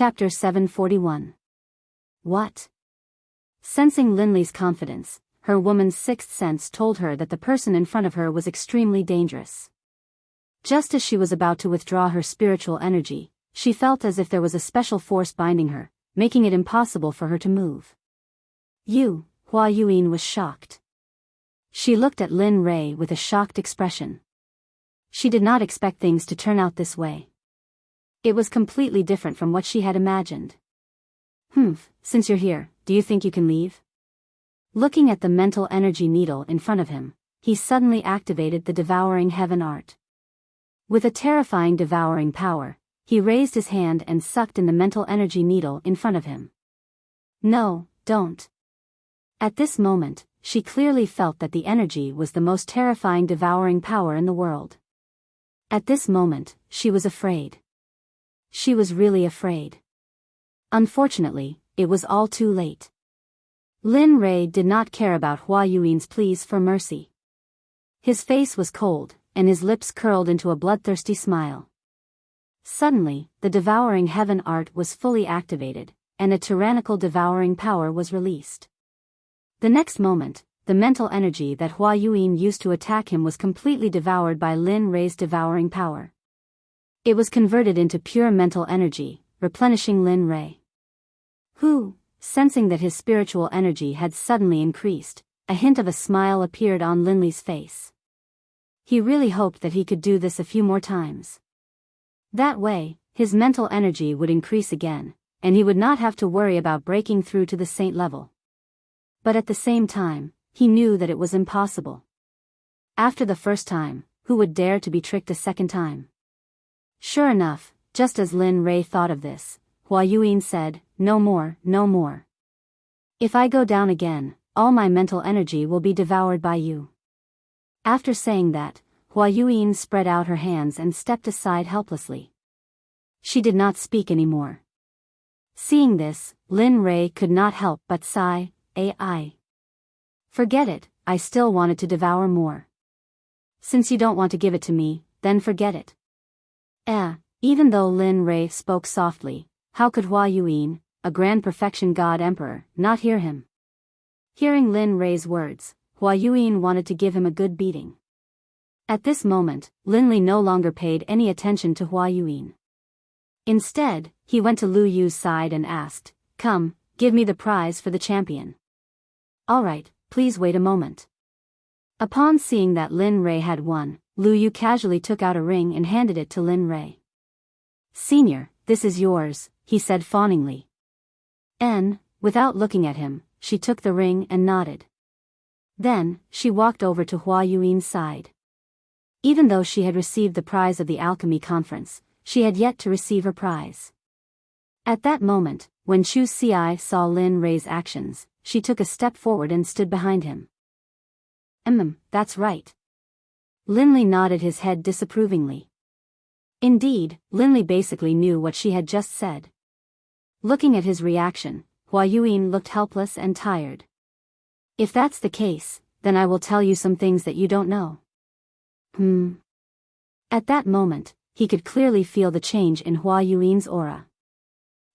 Chapter 741. What? Sensing Linley's confidence, her woman's sixth sense told her that the person in front of her was extremely dangerous. Just as she was about to withdraw her spiritual energy, she felt as if there was a special force binding her, making it impossible for her to move. Hua Yuan was shocked. She looked at Lin Rei with a shocked expression. She did not expect things to turn out this way. It was completely different from what she had imagined. Since you're here, do you think you can leave? Looking at the mental energy needle in front of him, he suddenly activated the devouring heaven art. With a terrifying devouring power, he raised his hand and sucked in the mental energy needle in front of him. No, don't. At this moment, she clearly felt that the energy was the most terrifying devouring power in the world. At this moment, she was afraid. She was really afraid. Unfortunately, it was all too late. Lin Rei did not care about Hua Yuan's pleas for mercy. His face was cold, and his lips curled into a bloodthirsty smile. Suddenly, the devouring heaven art was fully activated, and a tyrannical devouring power was released. The next moment, the mental energy that Hua Yuan used to attack him was completely devoured by Lin Rei's devouring power. It was converted into pure mental energy, replenishing Lin Rei. Sensing that his spiritual energy had suddenly increased, a hint of a smile appeared on Linley's face. He really hoped that he could do this a few more times. That way, his mental energy would increase again, and he would not have to worry about breaking through to the saint level. But at the same time, he knew that it was impossible. After the first time, who would dare to be tricked a second time? Sure enough, just as Lin Rei thought of this, Hua Yuan said, "No more, no more. If I go down again, all my mental energy will be devoured by you." After saying that, Hua Yuan spread out her hands and stepped aside helplessly. She did not speak anymore. Seeing this, Lin Rei could not help but sigh, "Ai. Forget it, I still wanted to devour more. Since you don't want to give it to me, then forget it." Even though Lin Rei spoke softly, how could Hua Yuan, a grand perfection god emperor, not hear him? Hearing Lin Rei's words, Hua Yuan wanted to give him a good beating. At this moment, Lin Li no longer paid any attention to Hua Yuan. Instead, he went to Lu Yu's side and asked, "Come, give me the prize for the champion." "All right, please wait a moment." Upon seeing that Lin Rei had won, Lu Yu casually took out a ring and handed it to Lin Rei. "Senior, this is yours," he said fawningly. Without looking at him, she took the ring and nodded. Then, she walked over to Hua Yuan's side. Even though she had received the prize of the alchemy conference, she had yet to receive her prize. At that moment, when Chu Xi saw Lin Rei's actions, she took a step forward and stood behind him. That's right." Lin Li nodded his head disapprovingly. Indeed, Lin Li basically knew what she had just said. Looking at his reaction, Hua Yuan looked helpless and tired. "If that's the case, then I will tell you some things that you don't know." At that moment, he could clearly feel the change in Hua Yuan's aura.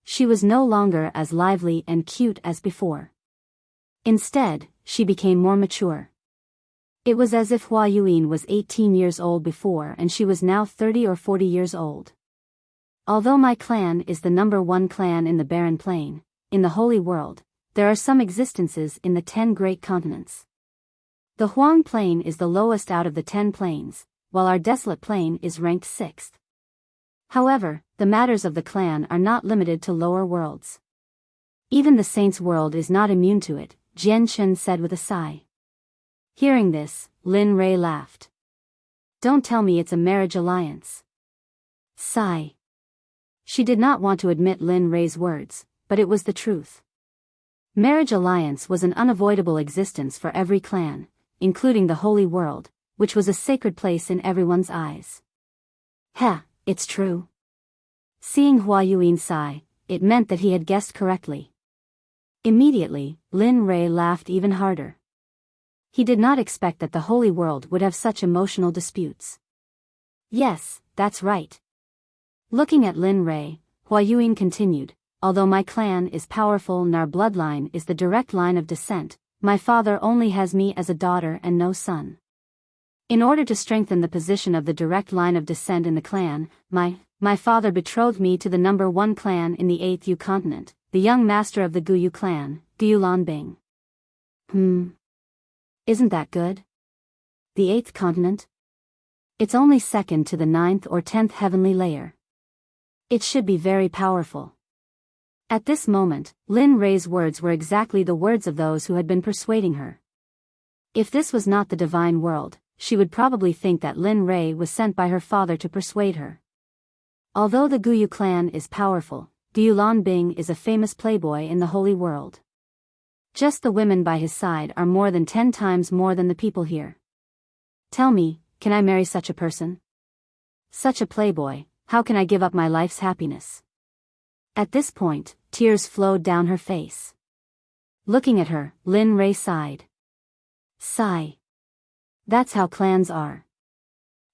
She was no longer as lively and cute as before. Instead, she became more mature. It was as if Hua Yuan was 18 years old before and she was now 30 or 40 years old. "Although my clan is the #1 clan in the Barren Plain, in the Holy World, there are some existences in the 10 great continents. The Huang Plain is the lowest out of the 10 plains, while our desolate plain is ranked 6th. However, the matters of the clan are not limited to lower worlds. Even the saints' world is not immune to it," Jian Chen said with a sigh. Hearing this, Lin Rei laughed. "Don't tell me it's a marriage alliance." Sigh. She did not want to admit Lin Rei's words, but it was the truth. Marriage alliance was an unavoidable existence for every clan, including the Holy World, which was a sacred place in everyone's eyes. It's true. Seeing Hua Yuan sigh, it meant that he had guessed correctly. Immediately, Lin Rei laughed even harder. He did not expect that the Holy World would have such emotional disputes. "Yes, that's right." Looking at Lin Rei, Hua Yuan continued, although my clan is powerful and our bloodline is the direct line of descent, my father only has me as a daughter and no son. In order to strengthen the position of the direct line of descent in the clan, my father betrothed me to the number 1 clan in the 8th Yu continent, the young master of the Guyu clan, Guyu Lanbing. Isn't that good? The 8th continent? It's only second to the 9th or 10th heavenly layer. It should be very powerful. At this moment, Lin Rei's words were exactly the words of those who had been persuading her. If this was not the divine world, she would probably think that Lin Rei was sent by her father to persuade her. Although the Guyu clan is powerful, Guyu Lanbing is a famous playboy in the holy world. Just the women by his side are more than 10 times more than the people here. Tell me, can I marry such a person? Such a playboy, how can I give up my life's happiness? At this point, tears flowed down her face. Looking at her, Lin Rei sighed. Sigh. That's how clans are.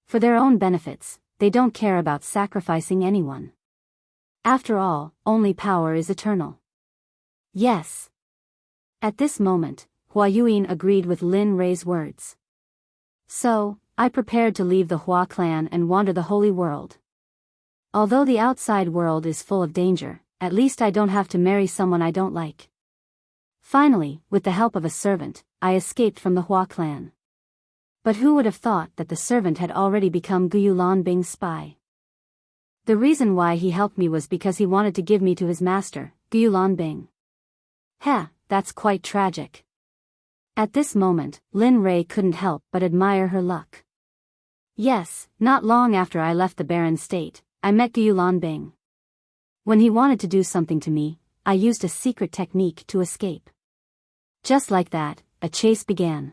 For their own benefits, they don't care about sacrificing anyone. After all, only power is eternal. Yes. At this moment, Hua Yuan agreed with Lin Rei's words. So, I prepared to leave the Hua clan and wander the holy world. Although the outside world is full of danger, at least I don't have to marry someone I don't like. Finally, with the help of a servant, I escaped from the Hua clan. But who would have thought that the servant had already become Guyu Lanbing's spy? The reason why he helped me was because he wanted to give me to his master, Guyu Lanbing. That's quite tragic. At this moment, Lin Rei couldn't help but admire her luck. Yes, not long after I left the barren state, I met Guyu Lanbing. When he wanted to do something to me, I used a secret technique to escape. Just like that, a chase began.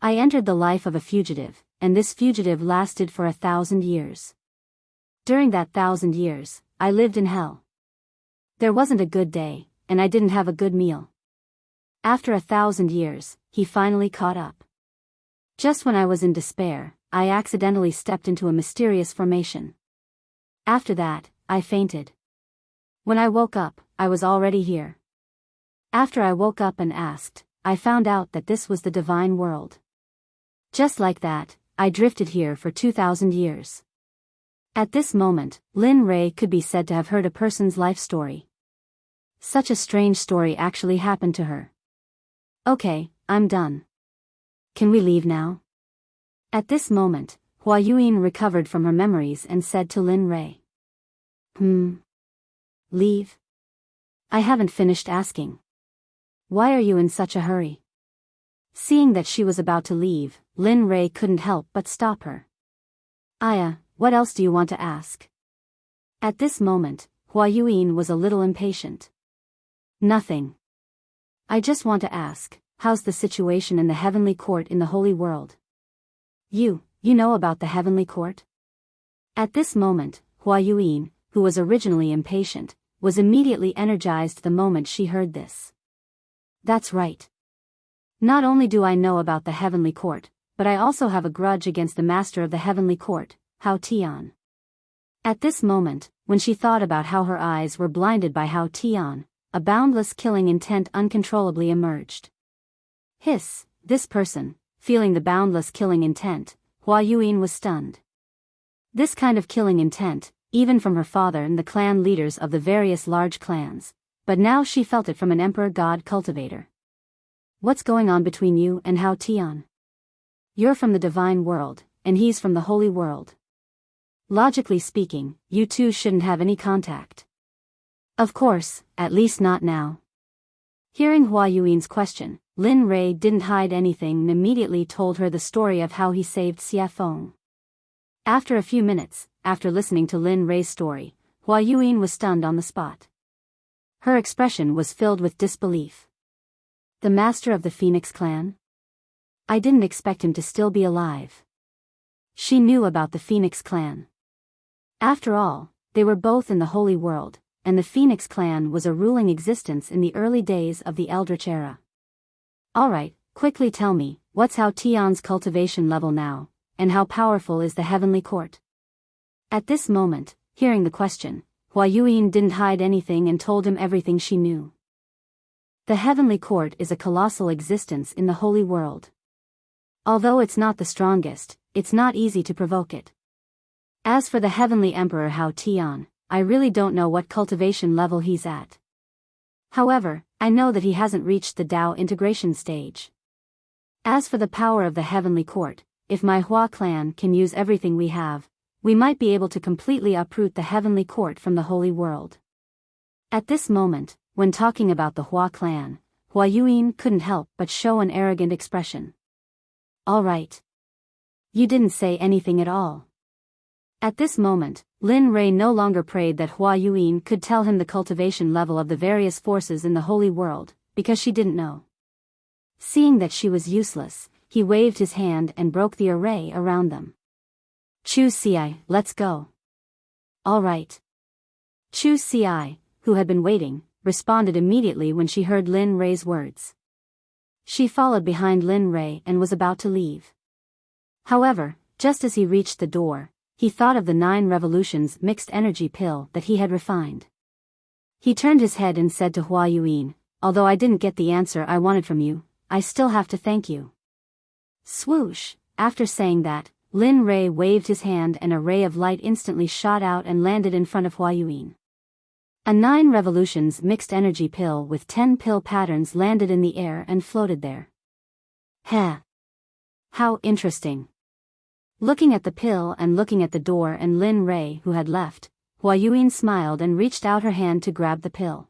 I entered the life of a fugitive, and this fugitive lasted for 1,000 years. During that 1,000 years, I lived in hell. There wasn't a good day, and I didn't have a good meal. After 1,000 years, he finally caught up. Just when I was in despair, I accidentally stepped into a mysterious formation. After that, I fainted. When I woke up, I was already here. After I woke up and asked, I found out that this was the divine world. Just like that, I drifted here for 2,000 years. At this moment, Lin Rei could be said to have heard a person's life story. Such a strange story actually happened to her. Okay, I'm done. Can we leave now? At this moment, Hua Yuan recovered from her memories and said to Lin Rei. Leave? I haven't finished asking. Why are you in such a hurry? Seeing that she was about to leave, Lin Rei couldn't help but stop her. Aya, what else do you want to ask? At this moment, Hua Yuan was a little impatient. Nothing. I just want to ask, how's the situation in the heavenly court in the holy world? You know about the heavenly court? At this moment, Hua Yuan, who was originally impatient, was immediately energized the moment she heard this. That's right. Not only do I know about the heavenly court, but I also have a grudge against the master of the heavenly court, Hao Tian. At this moment, when she thought about how her eyes were blinded by Hao Tian, a boundless killing intent uncontrollably emerged. Hiss, this person, feeling the boundless killing intent, Hua Yuan was stunned. This kind of killing intent, even from her father and the clan leaders of the various large clans, but now she felt it from an emperor god cultivator. What's going on between you and Hao Tian? You're from the divine world, and he's from the holy world. Logically speaking, you two shouldn't have any contact. Of course, at least not now. Hearing Hua Yuan's question, Lin Rei didn't hide anything and immediately told her the story of how he saved Xie Feng. After a few minutes, after listening to Lin Rei's story, Hua Yuan was stunned on the spot. Her expression was filled with disbelief. The master of the Phoenix clan? I didn't expect him to still be alive. She knew about the Phoenix clan. After all, they were both in the holy world, and the Phoenix clan was a ruling existence in the early days of the Eldritch era. Alright, quickly tell me, what's Hao Tian's cultivation level now, and how powerful is the heavenly court? At this moment, hearing the question, Hua Yuyin didn't hide anything and told him everything she knew. The heavenly court is a colossal existence in the holy world. Although it's not the strongest, it's not easy to provoke it. As for the heavenly emperor Hao Tian, I really don't know what cultivation level he's at. However, I know that he hasn't reached the Dao integration stage. As for the power of the heavenly court, if my Hua clan can use everything we have, we might be able to completely uproot the heavenly court from the holy world. At this moment, when talking about the Hua clan, Hua Yuyin couldn't help but show an arrogant expression. All right. You didn't say anything at all. At this moment, Lin Rei no longer prayed that Hua Yuyin could tell him the cultivation level of the various forces in the holy world, because she didn't know. Seeing that she was useless, he waved his hand and broke the array around them. Chu Ci, let's go. All right. Chu Ci, who had been waiting, responded immediately when she heard Lin Rei's words. She followed behind Lin Rei and was about to leave. However, just as he reached the door, he thought of the 9 revolutions mixed energy pill that he had refined. He turned his head and said to Hua Yuyin, although I didn't get the answer I wanted from you, I still have to thank you. Swoosh, after saying that, Lin Rei waved his hand and a ray of light instantly shot out and landed in front of Hua Yuyin. A 9 revolutions mixed energy pill with 10 pill patterns landed in the air and floated there. Heh. How interesting. Looking at the pill and looking at the door and Lin Rei who had left, Hua Yuyin smiled and reached out her hand to grab the pill.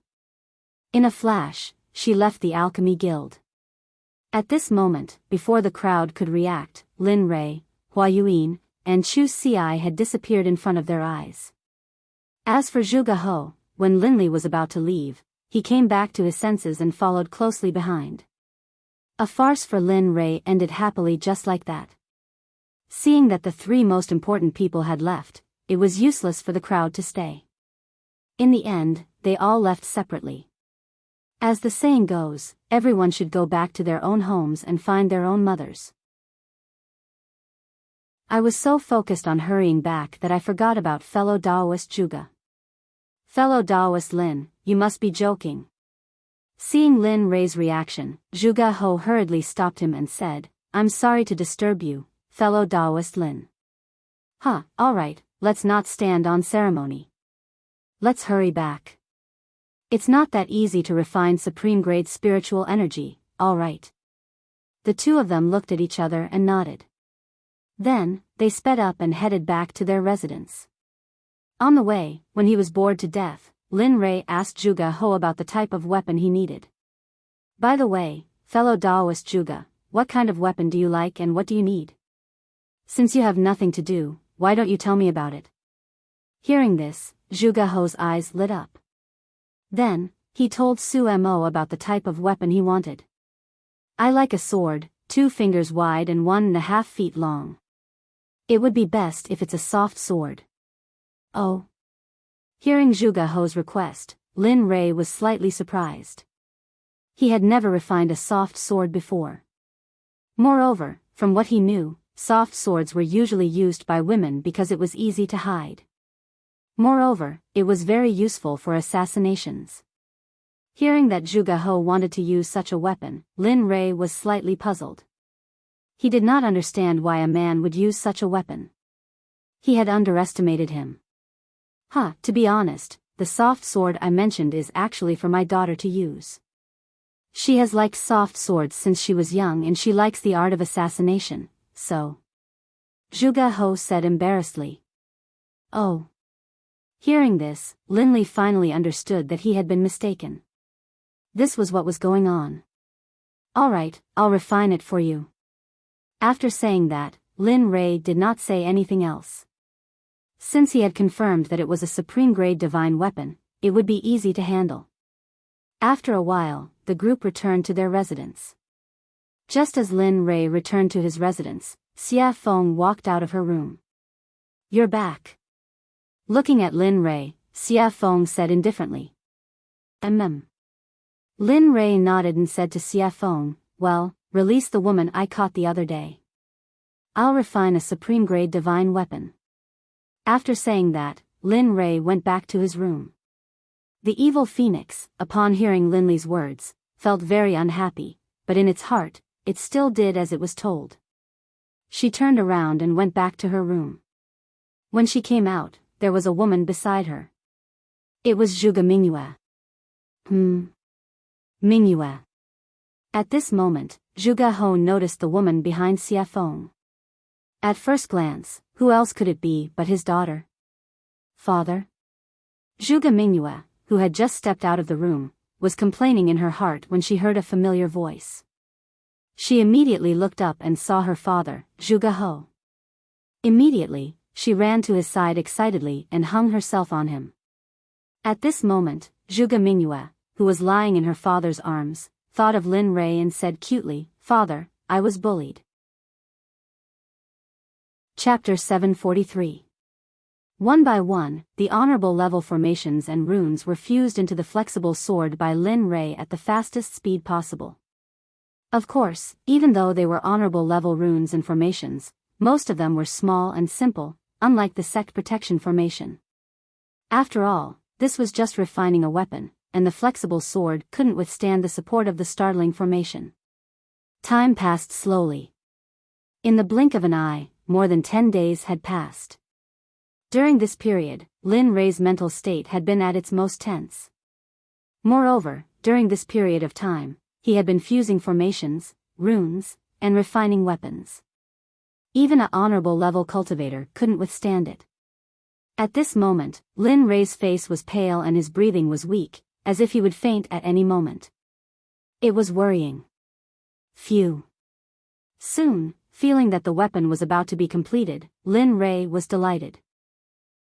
In a flash, she left the alchemy guild. At this moment, before the crowd could react, Lin Rei, Hua Yuyin, and Chu Ci had disappeared in front of their eyes. As for Zhuge He, when Linli was about to leave, he came back to his senses and followed closely behind. A farce for Lin Rei ended happily just like that. Seeing that the 3 most important people had left, it was useless for the crowd to stay. In the end, they all left separately. As the saying goes, everyone should go back to their own homes and find their own mothers. I was so focused on hurrying back that I forgot about fellow Daoist Zhuge. Fellow Daoist Lin, you must be joking. Seeing Lin Rei's reaction, Zhuge He hurriedly stopped him and said, I'm sorry to disturb you, fellow Daoist Lin. Alright, let's not stand on ceremony. Let's hurry back. It's not that easy to refine supreme-grade spiritual energy, alright. The 2 of them looked at each other and nodded. Then, they sped up and headed back to their residence. On the way, when he was bored to death, Lin Rei asked Zhuge He about the type of weapon he needed. By the way, fellow Daoist Zhuge, what kind of weapon do you like and what do you need? Since you have nothing to do, why don't you tell me about it? Hearing this, Zhuge He's eyes lit up. Then, he told Su Mo about the type of weapon he wanted. I like a sword, 2 fingers wide and 1.5 feet long. It would be best if it's a soft sword. Oh. Hearing Zhuge He's request, Lin Rei was slightly surprised. He had never refined a soft sword before. Moreover, from what he knew, soft swords were usually used by women because it was easy to hide. Moreover, it was very useful for assassinations. Hearing that Zhuge He wanted to use such a weapon, Lin Rei was slightly puzzled. He did not understand why a man would use such a weapon. He had underestimated him. To be honest, the soft sword I mentioned is actually for my daughter to use. She has liked soft swords since she was young and she likes the art of assassination, so. Zhuge He said embarrassedly. Oh. Hearing this, Linli finally understood that he had been mistaken. This was what was going on. Alright, I'll refine it for you. After saying that, Lin Rei did not say anything else. Since he had confirmed that it was a supreme-grade divine weapon, it would be easy to handle. After a while, the group returned to their residence. Just as Lin Rei returned to his residence, Xia Feng walked out of her room. You're back. Looking at Lin Rei, Xia Feng said indifferently. Lin Rei nodded and said to Xia Feng, well, release the woman I caught the other day. I'll refine a supreme-grade divine weapon. After saying that, Lin Rei went back to his room. The evil phoenix, upon hearing Linley's words, felt very unhappy, but in its heart, it still did as it was told. She turned around and went back to her room. When she came out, there was a woman beside her. It was Zhuge Mingyue. Mingyue. At this moment, Zhuge Hou noticed the woman behind Xie Feng. At first glance, who else could it be but his daughter? Father? Zhuge Mingyue, who had just stepped out of the room, was complaining in her heart when she heard a familiar voice. She immediately looked up and saw her father, Zhuge Hou. Immediately, she ran to his side excitedly and hung herself on him. At this moment, Zhuge Mingyue, who was lying in her father's arms, thought of Lin Rei and said cutely, "Father, I was bullied." Chapter 743. One by one, the honorable level formations and runes were fused into the flexible sword by Lin Rei at the fastest speed possible. Of course, even though they were honorable level runes and formations, most of them were small and simple, unlike the Sect protection formation. After all, this was just refining a weapon, and the flexible sword couldn't withstand the support of the startling formation. Time passed slowly. In the blink of an eye, more than 10 days had passed. During this period, Lin Rei's mental state had been at its most tense. Moreover, during this period of time, he had been fusing formations, runes, and refining weapons. Even an honorable level cultivator couldn't withstand it. At this moment, Lin Rei's face was pale and his breathing was weak, as if he would faint at any moment. It was worrying. Phew. Soon, feeling that the weapon was about to be completed, Lin Rei was delighted.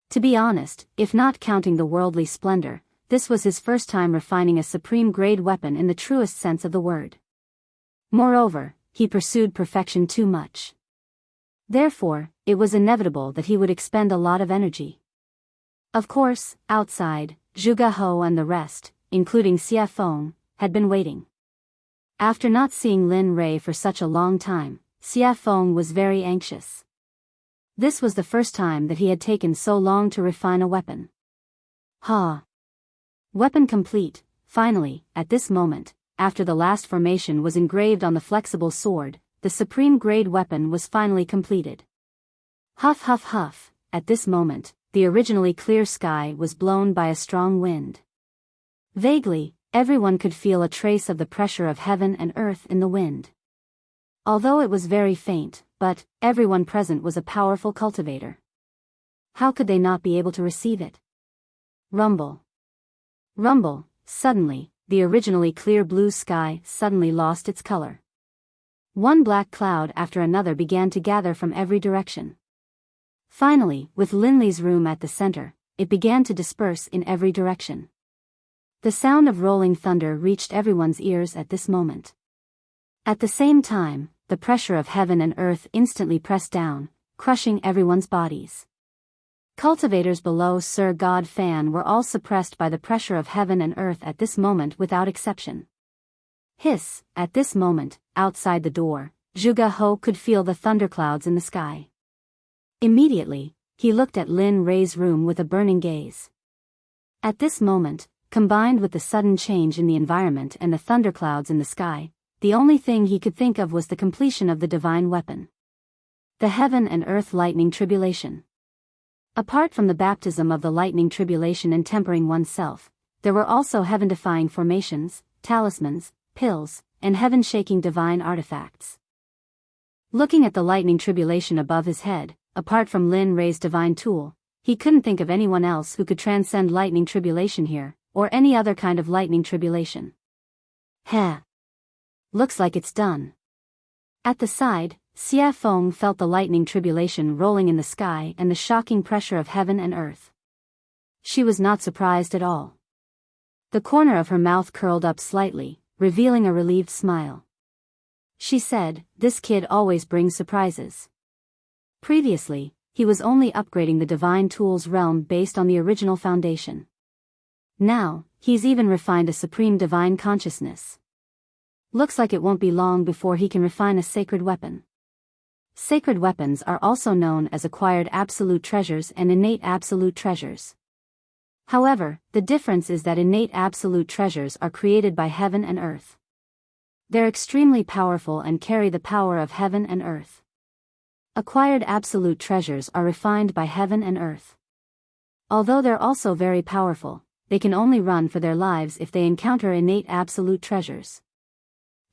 To be honest, if not counting the worldly splendor, this was his first time refining a supreme-grade weapon in the truest sense of the word. Moreover, he pursued perfection too much. Therefore, it was inevitable that he would expend a lot of energy. Of course, outside, Zhuge Hou and the rest, including Xie Feng, had been waiting. After not seeing Lin Rei for such a long time, Xie Feng was very anxious. This was the first time that he had taken so long to refine a weapon. Weapon complete, finally, at this moment, after the last formation was engraved on the flexible sword, the supreme-grade weapon was finally completed. Huff huff huff, at this moment, the originally clear sky was blown by a strong wind. Vaguely, everyone could feel a trace of the pressure of heaven and earth in the wind. Although it was very faint, but everyone present was a powerful cultivator. How could they not be able to receive it? Rumble. Rumble, suddenly, the originally clear blue sky suddenly lost its color. One black cloud after another began to gather from every direction. Finally, with Linley's room at the center, it began to disperse in every direction. The sound of rolling thunder reached everyone's ears at this moment. At the same time, the pressure of heaven and earth instantly pressed down, crushing everyone's bodies. Cultivators below Sir God Fan were all suppressed by the pressure of heaven and earth at this moment without exception. Hiss, at this moment, outside the door, Zhuge Hou could feel the thunderclouds in the sky. Immediately, he looked at Lin Rei's room with a burning gaze. At this moment, combined with the sudden change in the environment and the thunderclouds in the sky, the only thing he could think of was the completion of the divine weapon. The heaven and earth lightning tribulation. Apart from the baptism of the lightning tribulation and tempering oneself, there were also heaven-defying formations, talismans, pills, and heaven-shaking divine artifacts. Looking at the lightning tribulation above his head, apart from Lin Rei's divine tool, he couldn't think of anyone else who could transcend lightning tribulation here, or any other kind of lightning tribulation. Heh. Looks like it's done. At the side, Xie Feng felt the lightning tribulation rolling in the sky and the shocking pressure of heaven and earth. She was not surprised at all. The corner of her mouth curled up slightly, revealing a relieved smile. She said, "This kid always brings surprises." Previously, he was only upgrading the divine tools realm based on the original foundation. Now, he's even refined a supreme divine consciousness. Looks like it won't be long before he can refine a sacred weapon. Sacred weapons are also known as acquired absolute treasures and innate absolute treasures. However, the difference is that innate absolute treasures are created by heaven and earth. They're extremely powerful and carry the power of heaven and earth. Acquired absolute treasures are refined by heaven and earth. Although they're also very powerful, they can only run for their lives if they encounter innate absolute treasures.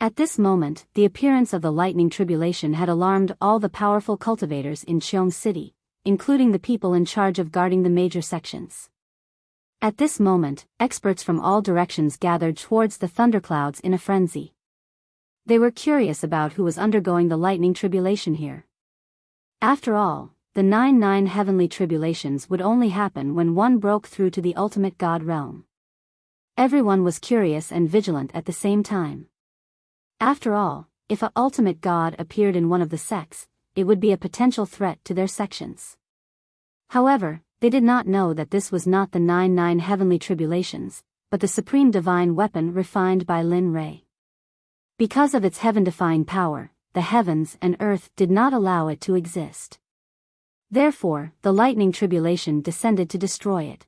At this moment, the appearance of the lightning tribulation had alarmed all the powerful cultivators in Cheong City, including the people in charge of guarding the major sections. At this moment, experts from all directions gathered towards the thunderclouds in a frenzy. They were curious about who was undergoing the lightning tribulation here. After all, the 9 heavenly tribulations would only happen when one broke through to the ultimate God realm. Everyone was curious and vigilant at the same time. After all, if an ultimate God appeared in one of the sects, it would be a potential threat to their sections. However, they did not know that this was not the 9 heavenly tribulations, but the supreme divine weapon refined by Lin Ray. Because of its heaven-defying power, the heavens and earth did not allow it to exist. Therefore, the lightning tribulation descended to destroy it.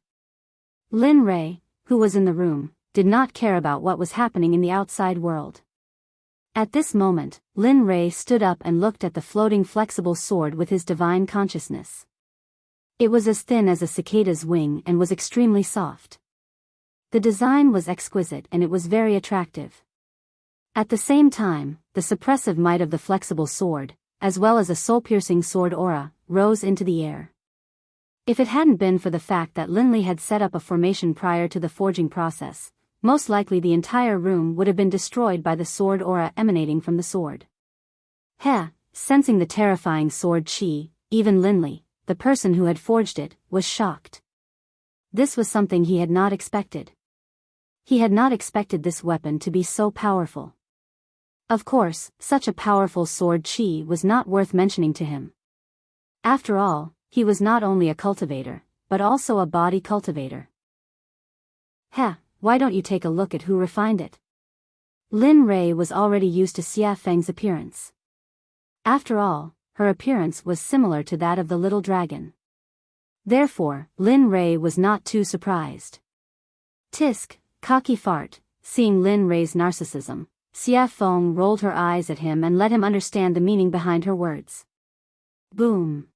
Lin Ray, who was in the room, did not care about what was happening in the outside world. At this moment, Lin Ray stood up and looked at the floating flexible sword with his divine consciousness. It was as thin as a cicada's wing and was extremely soft. The design was exquisite and it was very attractive. At the same time, the suppressive might of the flexible sword, as well as a soul-piercing sword aura, rose into the air. If it hadn't been for the fact that Linley had set up a formation prior to the forging process, most likely the entire room would have been destroyed by the sword aura emanating from the sword. Sensing the terrifying sword chi, even Linley, the person who had forged it, was shocked. This was something he had not expected. He had not expected this weapon to be so powerful. Of course, such a powerful sword chi was not worth mentioning to him. After all, he was not only a cultivator, but also a body cultivator. Why don't you take a look at who refined it? Lin Ray was already used to Xia Feng's appearance. After all, her appearance was similar to that of the little dragon. Therefore, Lin Ray was not too surprised. Tisk, cocky fart, seeing Lin Ray's narcissism, Xia Feng rolled her eyes at him and let him understand the meaning behind her words. Boom.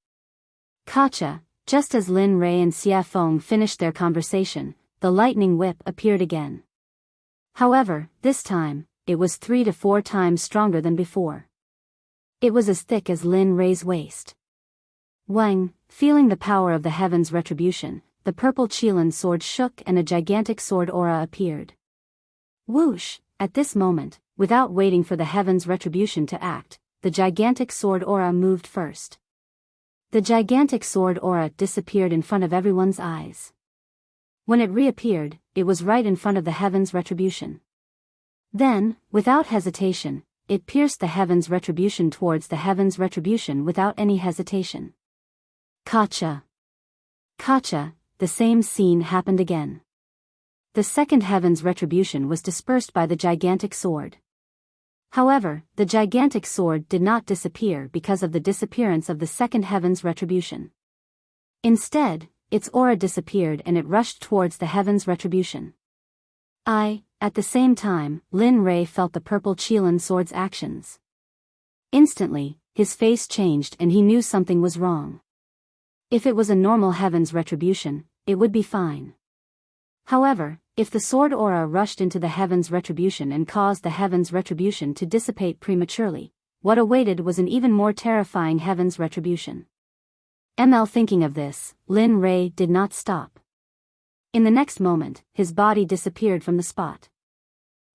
Gotcha. Just as Lin Ray and Xia Feng finished their conversation, the lightning whip appeared again. However, this time, it was 3 to 4 times stronger than before. It was as thick as Lin Ray's waist. Wang, feeling the power of the heaven's retribution, the purple Qilin sword shook and a gigantic sword aura appeared. Whoosh! At this moment, without waiting for the heaven's retribution to act, the gigantic sword aura moved first. The gigantic sword aura disappeared in front of everyone's eyes. When it reappeared, it was right in front of the heaven's retribution. Then, without hesitation, it pierced the heaven's retribution towards the heaven's retribution without any hesitation. Gotcha. Gotcha, the same scene happened again. The second heaven's retribution was dispersed by the gigantic sword. However, the gigantic sword did not disappear because of the disappearance of the second heaven's retribution. Instead, its aura disappeared and it rushed towards the heaven's retribution. At the same time, Lin Ray felt the purple Qilin sword's actions. Instantly, his face changed and he knew something was wrong. If it was a normal heaven's retribution, it would be fine. However, if the sword aura rushed into the heaven's retribution and caused the heaven's retribution to dissipate prematurely, what awaited was an even more terrifying heaven's retribution. Thinking of this, Lin Ray did not stop. In the next moment, his body disappeared from the spot.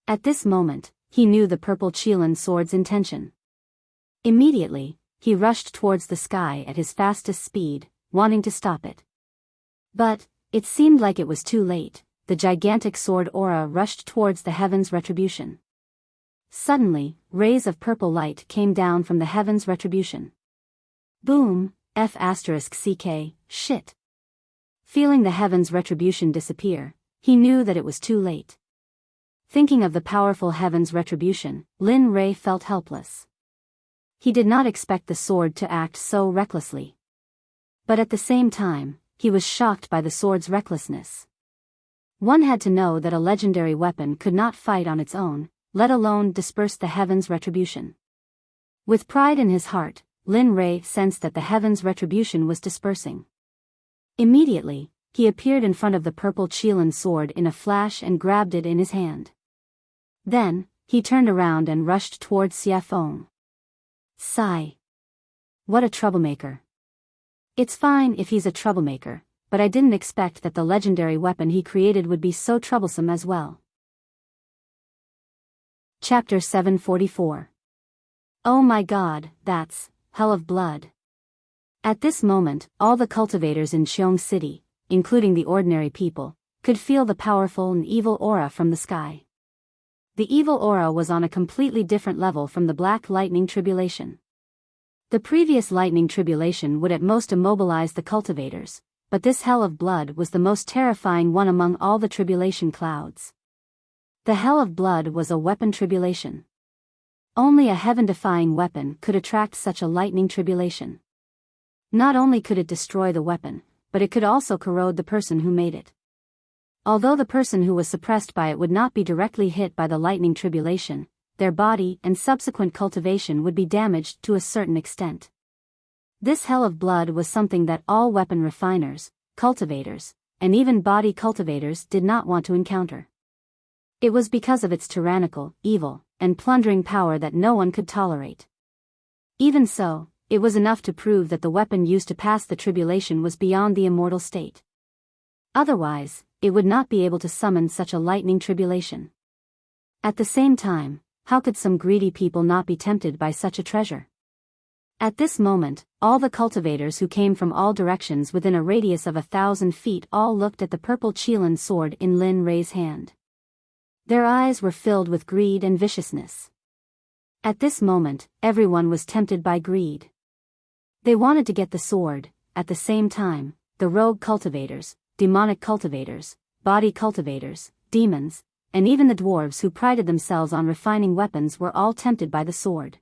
At this moment, he knew the purple Qilin sword's intention. Immediately, he rushed towards the sky at his fastest speed, wanting to stop it. But, it seemed like it was too late. The gigantic sword aura rushed towards the heaven's retribution. Suddenly, rays of purple light came down from the heaven's retribution. Boom, *CK, shit. Feeling the heaven's retribution disappear, he knew that it was too late. Thinking of the powerful heaven's retribution, Lin Ray felt helpless. He did not expect the sword to act so recklessly. But at the same time, he was shocked by the sword's recklessness. One had to know that a legendary weapon could not fight on its own, let alone disperse the heavens' retribution. With pride in his heart, Lin Rei sensed that the heavens' retribution was dispersing. Immediately, he appeared in front of the purple Qilin sword in a flash and grabbed it in his hand. Then, he turned around and rushed towards Xie Feng. Sigh. What a troublemaker. It's fine if he's a troublemaker, but I didn't expect that the legendary weapon he created would be so troublesome as well. Chapter 744. Oh my god, that's hell of blood. At this moment, all the cultivators in Qiong City, including the ordinary people, could feel the powerful and evil aura from the sky. The evil aura was on a completely different level from the black lightning tribulation. The previous lightning tribulation would at most immobilize the cultivators, but this hell of blood was the most terrifying one among all the tribulation clouds. The hell of blood was a weapon tribulation. Only a heaven-defying weapon could attract such a lightning tribulation. Not only could it destroy the weapon, but it could also corrode the person who made it. Although the person who was suppressed by it would not be directly hit by the lightning tribulation, their body and subsequent cultivation would be damaged to a certain extent. This hell of blood was something that all weapon refiners, cultivators, and even body cultivators did not want to encounter. It was because of its tyrannical, evil, and plundering power that no one could tolerate. Even so, it was enough to prove that the weapon used to pass the tribulation was beyond the immortal state. Otherwise, it would not be able to summon such a lightning tribulation. At the same time, how could some greedy people not be tempted by such a treasure? At this moment, all the cultivators who came from all directions within a radius of 1,000 feet all looked at the purple Qilin sword in Lin Rei's hand. Their eyes were filled with greed and viciousness. At this moment, everyone was tempted by greed. They wanted to get the sword. At the same time, the rogue cultivators, demonic cultivators, body cultivators, demons, and even the dwarves who prided themselves on refining weapons were all tempted by the sword.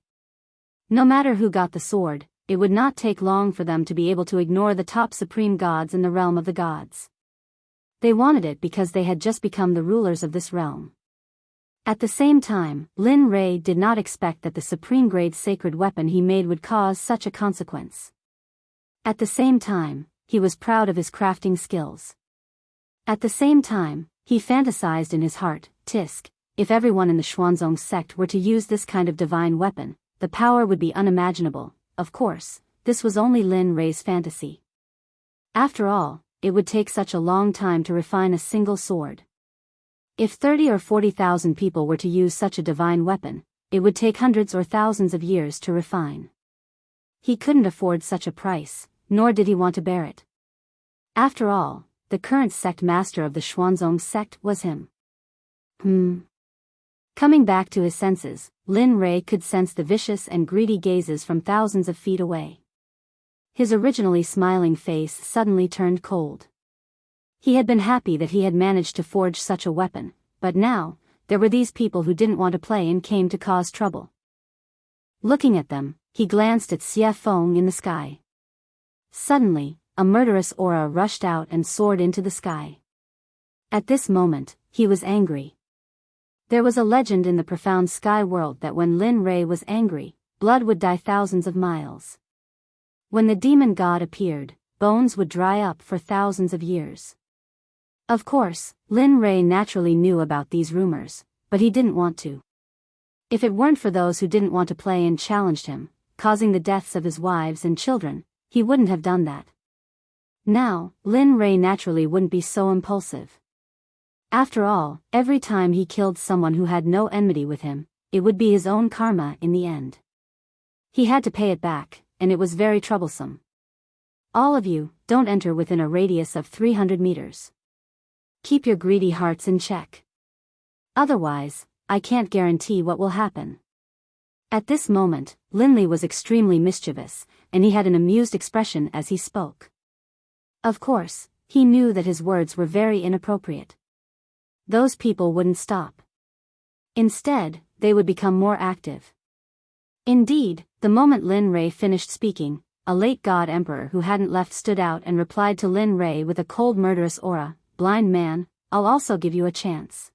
No matter who got the sword, it would not take long for them to be able to ignore the top supreme gods in the realm of the gods. They wanted it because they had just become the rulers of this realm. At the same time, Lin Rei did not expect that the supreme-grade sacred weapon he made would cause such a consequence. At the same time, he was proud of his crafting skills. At the same time, he fantasized in his heart, Tisk, if everyone in the Xuanzong sect were to use this kind of divine weapon, the power would be unimaginable. Of course, this was only Lin Rei's fantasy. After all, it would take such a long time to refine a single sword. If 30 or 40,000 people were to use such a divine weapon, it would take hundreds or thousands of years to refine. He couldn't afford such a price, nor did he want to bear it. After all, the current sect master of the Xuanzong sect was him. Coming back to his senses, Lin Rei could sense the vicious and greedy gazes from thousands of feet away. His originally smiling face suddenly turned cold. He had been happy that he had managed to forge such a weapon, but now, there were these people who didn't want to play and came to cause trouble. Looking at them, he glanced at Xie Feng in the sky. Suddenly, a murderous aura rushed out and soared into the sky. At this moment, he was angry. There was a legend in the profound sky world that when Lin Rei was angry, blood would die thousands of miles. When the demon god appeared, bones would dry up for thousands of years. Of course, Lin Rei naturally knew about these rumors, but he didn't want to. If it weren't for those who didn't want to play and challenged him, causing the deaths of his wives and children, he wouldn't have done that. Now, Lin Rei naturally wouldn't be so impulsive. After all, every time he killed someone who had no enmity with him, it would be his own karma in the end. He had to pay it back, and it was very troublesome. All of you, don't enter within a radius of 300 meters. Keep your greedy hearts in check. Otherwise, I can't guarantee what will happen. At this moment, Linley was extremely mischievous, and he had an amused expression as he spoke. Of course, he knew that his words were very inappropriate. Those people wouldn't stop. Instead, they would become more active. Indeed, the moment Lin Rei finished speaking, a late god emperor who hadn't left stood out and replied to Lin Rei with a cold murderous aura, "Blind man, I'll also give you a chance.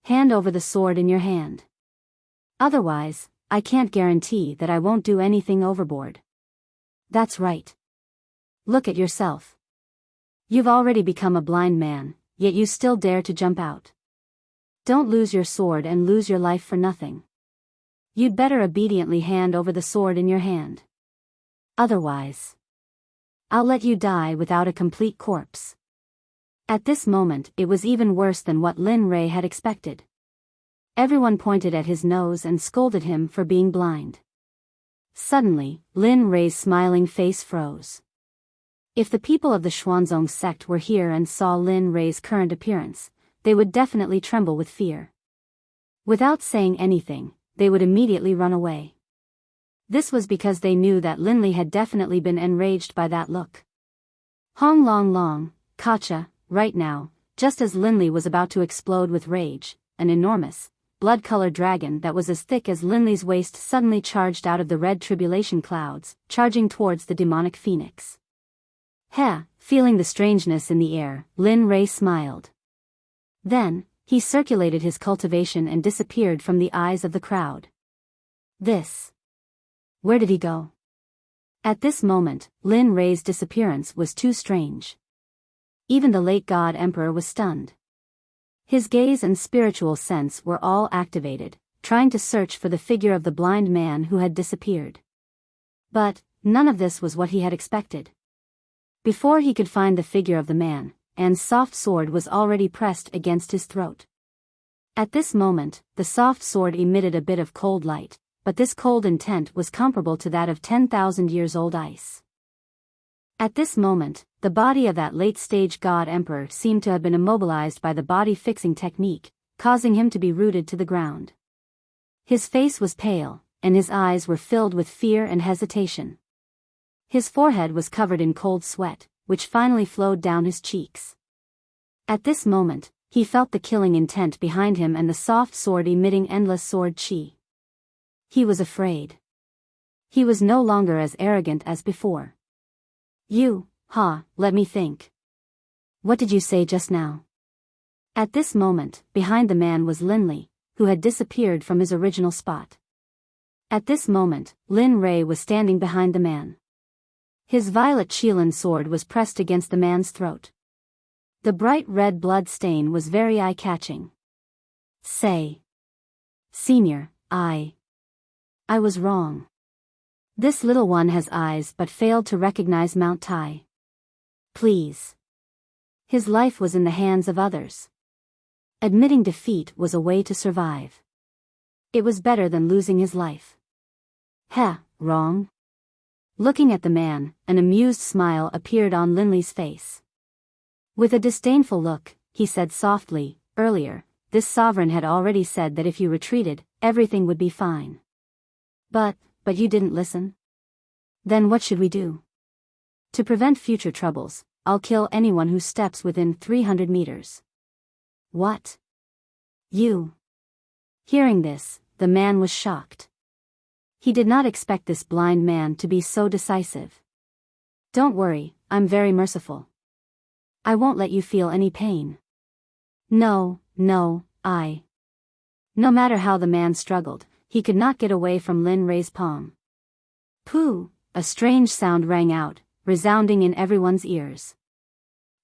Hand over the sword in your hand. Otherwise, I can't guarantee that I won't do anything overboard." That's right. Look at yourself. You've already become a blind man, yet you still dare to jump out. Don't lose your sword and lose your life for nothing. You'd better obediently hand over the sword in your hand. Otherwise, I'll let you die without a complete corpse. At this moment it was even worse than what Lin Rei had expected. Everyone pointed at his nose and scolded him for being blind. Suddenly, Lin Rei's smiling face froze. If the people of the Xuanzong sect were here and saw Lin Rei's current appearance, they would definitely tremble with fear. Without saying anything, they would immediately run away. This was because they knew that Linli had definitely been enraged by that look. Hong Long Long, Kacha, right now, just as Linli was about to explode with rage, an enormous, blood-colored dragon that was as thick as Linli's waist suddenly charged out of the red tribulation clouds, charging towards the demonic phoenix. Heh, feeling the strangeness in the air, Lin Rei smiled. Then, he circulated his cultivation and disappeared from the eyes of the crowd. Where did he go? At this moment, Lin Rei's disappearance was too strange. Even the late god emperor was stunned. His gaze and spiritual sense were all activated, trying to search for the figure of the blind man who had disappeared. But, none of this was what he had expected. Before he could find the figure of the man, Anne's soft sword was already pressed against his throat. At this moment, the soft sword emitted a bit of cold light, but this cold intent was comparable to that of 10,000 years old ice. At this moment, the body of that late-stage god emperor seemed to have been immobilized by the body-fixing technique, causing him to be rooted to the ground. His face was pale, and his eyes were filled with fear and hesitation. His forehead was covered in cold sweat, which finally flowed down his cheeks. At this moment, he felt the killing intent behind him and the soft sword emitting endless sword chi. He was afraid. He was no longer as arrogant as before. Let me think. What did you say just now? At this moment, behind the man was Linli, who had disappeared from his original spot. At this moment, Lin Rei was standing behind the man. His violet Qilin sword was pressed against the man's throat. The bright red blood stain was very eye-catching. Senior, I was wrong. This little one has eyes but failed to recognize Mount Tai. Please. His life was in the hands of others. Admitting defeat was a way to survive. It was better than losing his life. Wrong? Looking at the man, an amused smile appeared on Linli's face. With a disdainful look, he said softly, "Earlier, this sovereign had already said that if you retreated, everything would be fine. But you didn't listen? Then what should we do? To prevent future troubles, I'll kill anyone who steps within 300 meters. What? You? Hearing this, the man was shocked. He did not expect this blind man to be so decisive. Don't worry, I'm very merciful. I won't let you feel any pain. No, I. No matter how the man struggled, he could not get away from Lin Rei's palm. Pooh! A strange sound rang out, resounding in everyone's ears.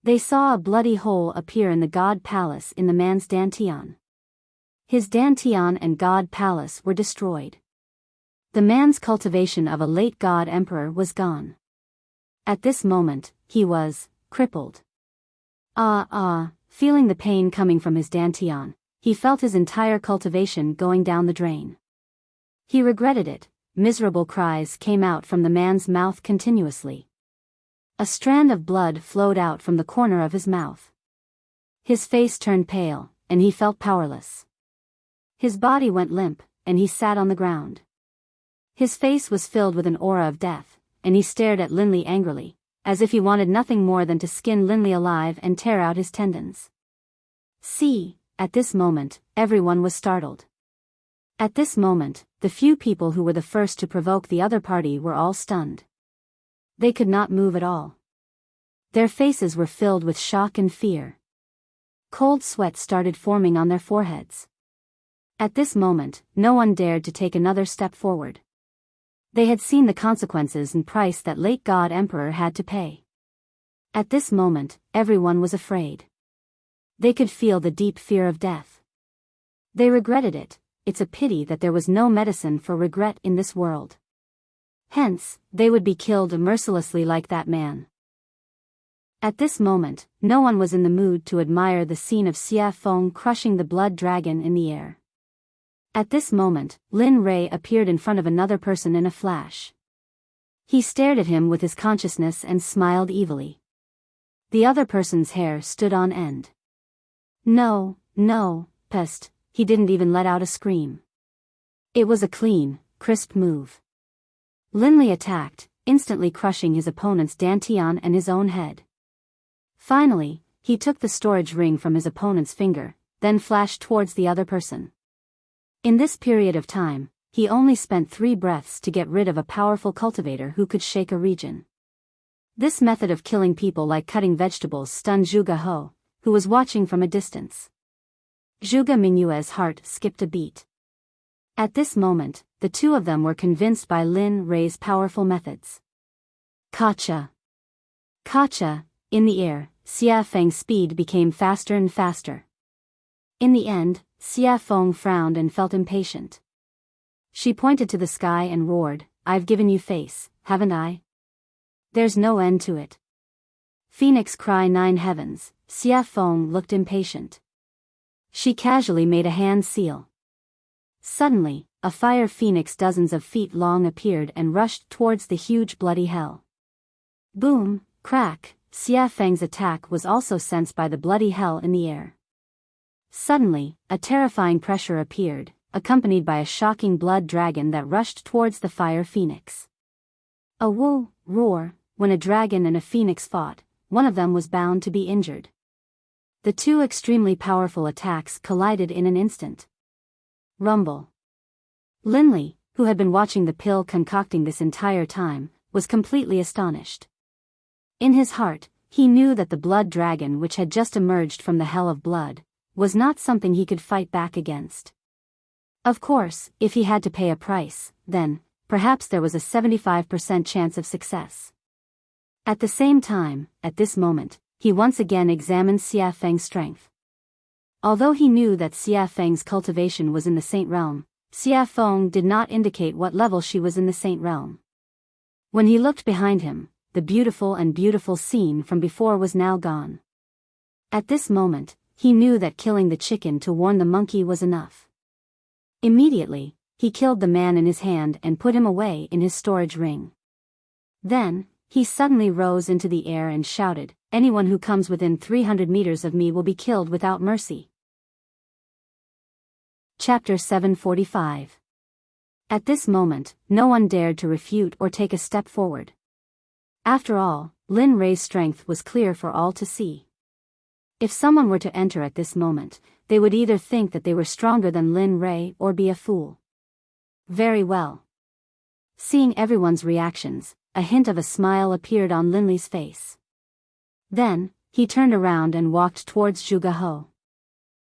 They saw a bloody hole appear in the god palace in the man's dantian. His dantian and god palace were destroyed. The man's cultivation of a late god emperor was gone. At this moment, he was crippled. Feeling the pain coming from his dantian, he felt his entire cultivation going down the drain. He regretted it. Miserable cries came out from the man's mouth continuously. A strand of blood flowed out from the corner of his mouth. His face turned pale, and he felt powerless. His body went limp, and he sat on the ground. His face was filled with an aura of death, and he stared at Linli angrily, as if he wanted nothing more than to skin Linli alive and tear out his tendons. At this moment, everyone was startled. At this moment, the few people who were the first to provoke the other party were all stunned. They could not move at all. Their faces were filled with shock and fear. Cold sweat started forming on their foreheads. At this moment, no one dared to take another step forward. They had seen the consequences and price that late God Emperor had to pay. At this moment, everyone was afraid. They could feel the deep fear of death. They regretted it. It's a pity that there was no medicine for regret in this world. Hence, they would be killed mercilessly like that man. At this moment, no one was in the mood to admire the scene of Xia Feng crushing the blood dragon in the air. At this moment, Lin Rei appeared in front of another person in a flash. He stared at him with his consciousness and smiled evilly. The other person's hair stood on end. No, pest, he didn't even let out a scream. It was a clean, crisp move. Lin Li attacked, instantly crushing his opponent's dantian and his own head. Finally, he took the storage ring from his opponent's finger, then flashed towards the other person. In this period of time, he only spent 3 breaths to get rid of a powerful cultivator who could shake a region. This method of killing people like cutting vegetables stunned Zhuge He, who was watching from a distance. Zhuge Mingyue's heart skipped a beat. At this moment, the two of them were convinced by Lin Rei's powerful methods. Kacha! In the air, Xia Feng's speed became faster and faster. In the end, Xia Feng frowned and felt impatient. She pointed to the sky and roared, "I've given you face, haven't I? There's no end to it." Phoenix cry 9 heavens, Xia Feng looked impatient. She casually made a hand seal. Suddenly, a fire phoenix dozens of feet long appeared and rushed towards the huge bloody hell. Boom, crack, Xia Feng's attack was also sensed by the bloody hell in the air. Suddenly, a terrifying pressure appeared, accompanied by a shocking blood dragon that rushed towards the fire phoenix. A woo, roar, when a dragon and a phoenix fought, one of them was bound to be injured. The two extremely powerful attacks collided in an instant. Rumble. Lin Li, who had been watching the pill concocting this entire time, was completely astonished. In his heart, he knew that the blood dragon which had just emerged from the hell of blood was not something he could fight back against. Of course, if he had to pay a price, then, perhaps there was a 75% chance of success. At the same time, at this moment, he once again examined Xia Feng's strength. Although he knew that Xia Feng's cultivation was in the Saint Realm, Xia Feng did not indicate what level she was in the Saint Realm. When he looked behind him, the beautiful scene from before was now gone. At this moment, he knew that killing the chicken to warn the monkey was enough. Immediately, he killed the man in his hand and put him away in his storage ring. Then, he suddenly rose into the air and shouted, "Anyone who comes within 300 meters of me will be killed without mercy." Chapter 745. At this moment, no one dared to refute or take a step forward. After all, Lin Rei's strength was clear for all to see. If someone were to enter at this moment, they would either think that they were stronger than Lin Rei or be a fool. Very well. Seeing everyone's reactions, a hint of a smile appeared on Lin Li's face. Then, he turned around and walked towards Zhuge He.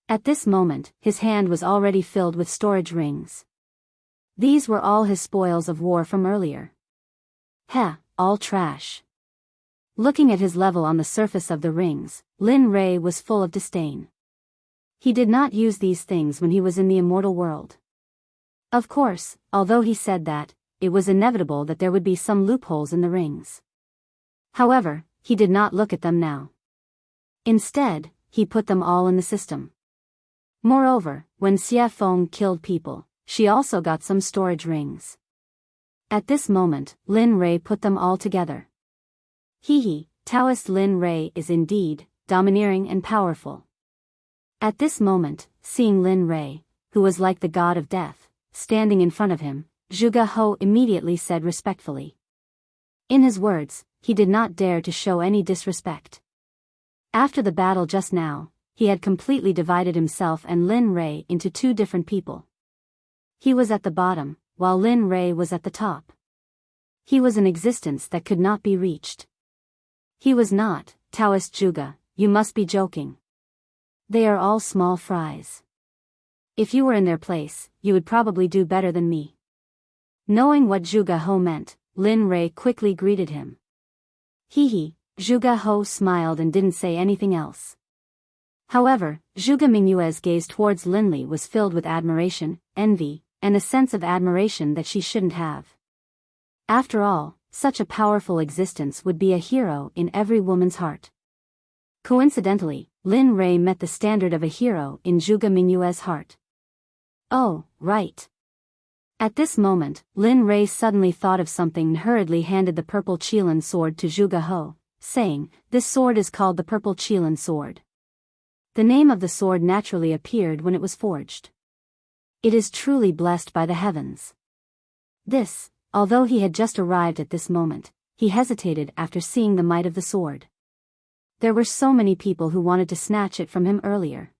At this moment, his hand was already filled with storage rings. These were all his spoils of war from earlier. Heh, all trash. Looking at his level on the surface of the rings, Lin Rei was full of disdain. He did not use these things when he was in the immortal world. Of course, although he said that, it was inevitable that there would be some loopholes in the rings. However, he did not look at them now. Instead, he put them all in the system. Moreover, when Xia Feng killed people, she also got some storage rings. At this moment, Lin Rei put them all together. Taoist Lin Rei is indeed domineering and powerful. At this moment, seeing Lin Rei, who was like the god of death, standing in front of him, Zhuge He immediately said respectfully. In his words, he did not dare to show any disrespect. After the battle just now, he had completely divided himself and Lin Rei into two different people. He was at the bottom, while Lin Rei was at the top. He was an existence that could not be reached. He was not, Taoist Zhuge, you must be joking. They are all small fries. If you were in their place, you would probably do better than me. Knowing what Zhuge Ho meant, Lin Rei quickly greeted him. Hee. Zhuge Ho smiled and didn't say anything else. However, Zhuge Mingyue's gaze towards Linli was filled with admiration, envy, and a sense of admiration that she shouldn't have. After all, such a powerful existence would be a hero in every woman's heart. Coincidentally, Lin Rei met the standard of a hero in Zhuge Mingyue's heart. Oh, right. At this moment, Lin Rei suddenly thought of something and hurriedly handed the purple Qilin sword to Zhuge Ho, saying, "This sword is called the purple Qilin sword." The name of the sword naturally appeared when it was forged. It is truly blessed by the heavens. This, although he had just arrived at this moment, he hesitated after seeing the might of the sword. There were so many people who wanted to snatch it from him earlier.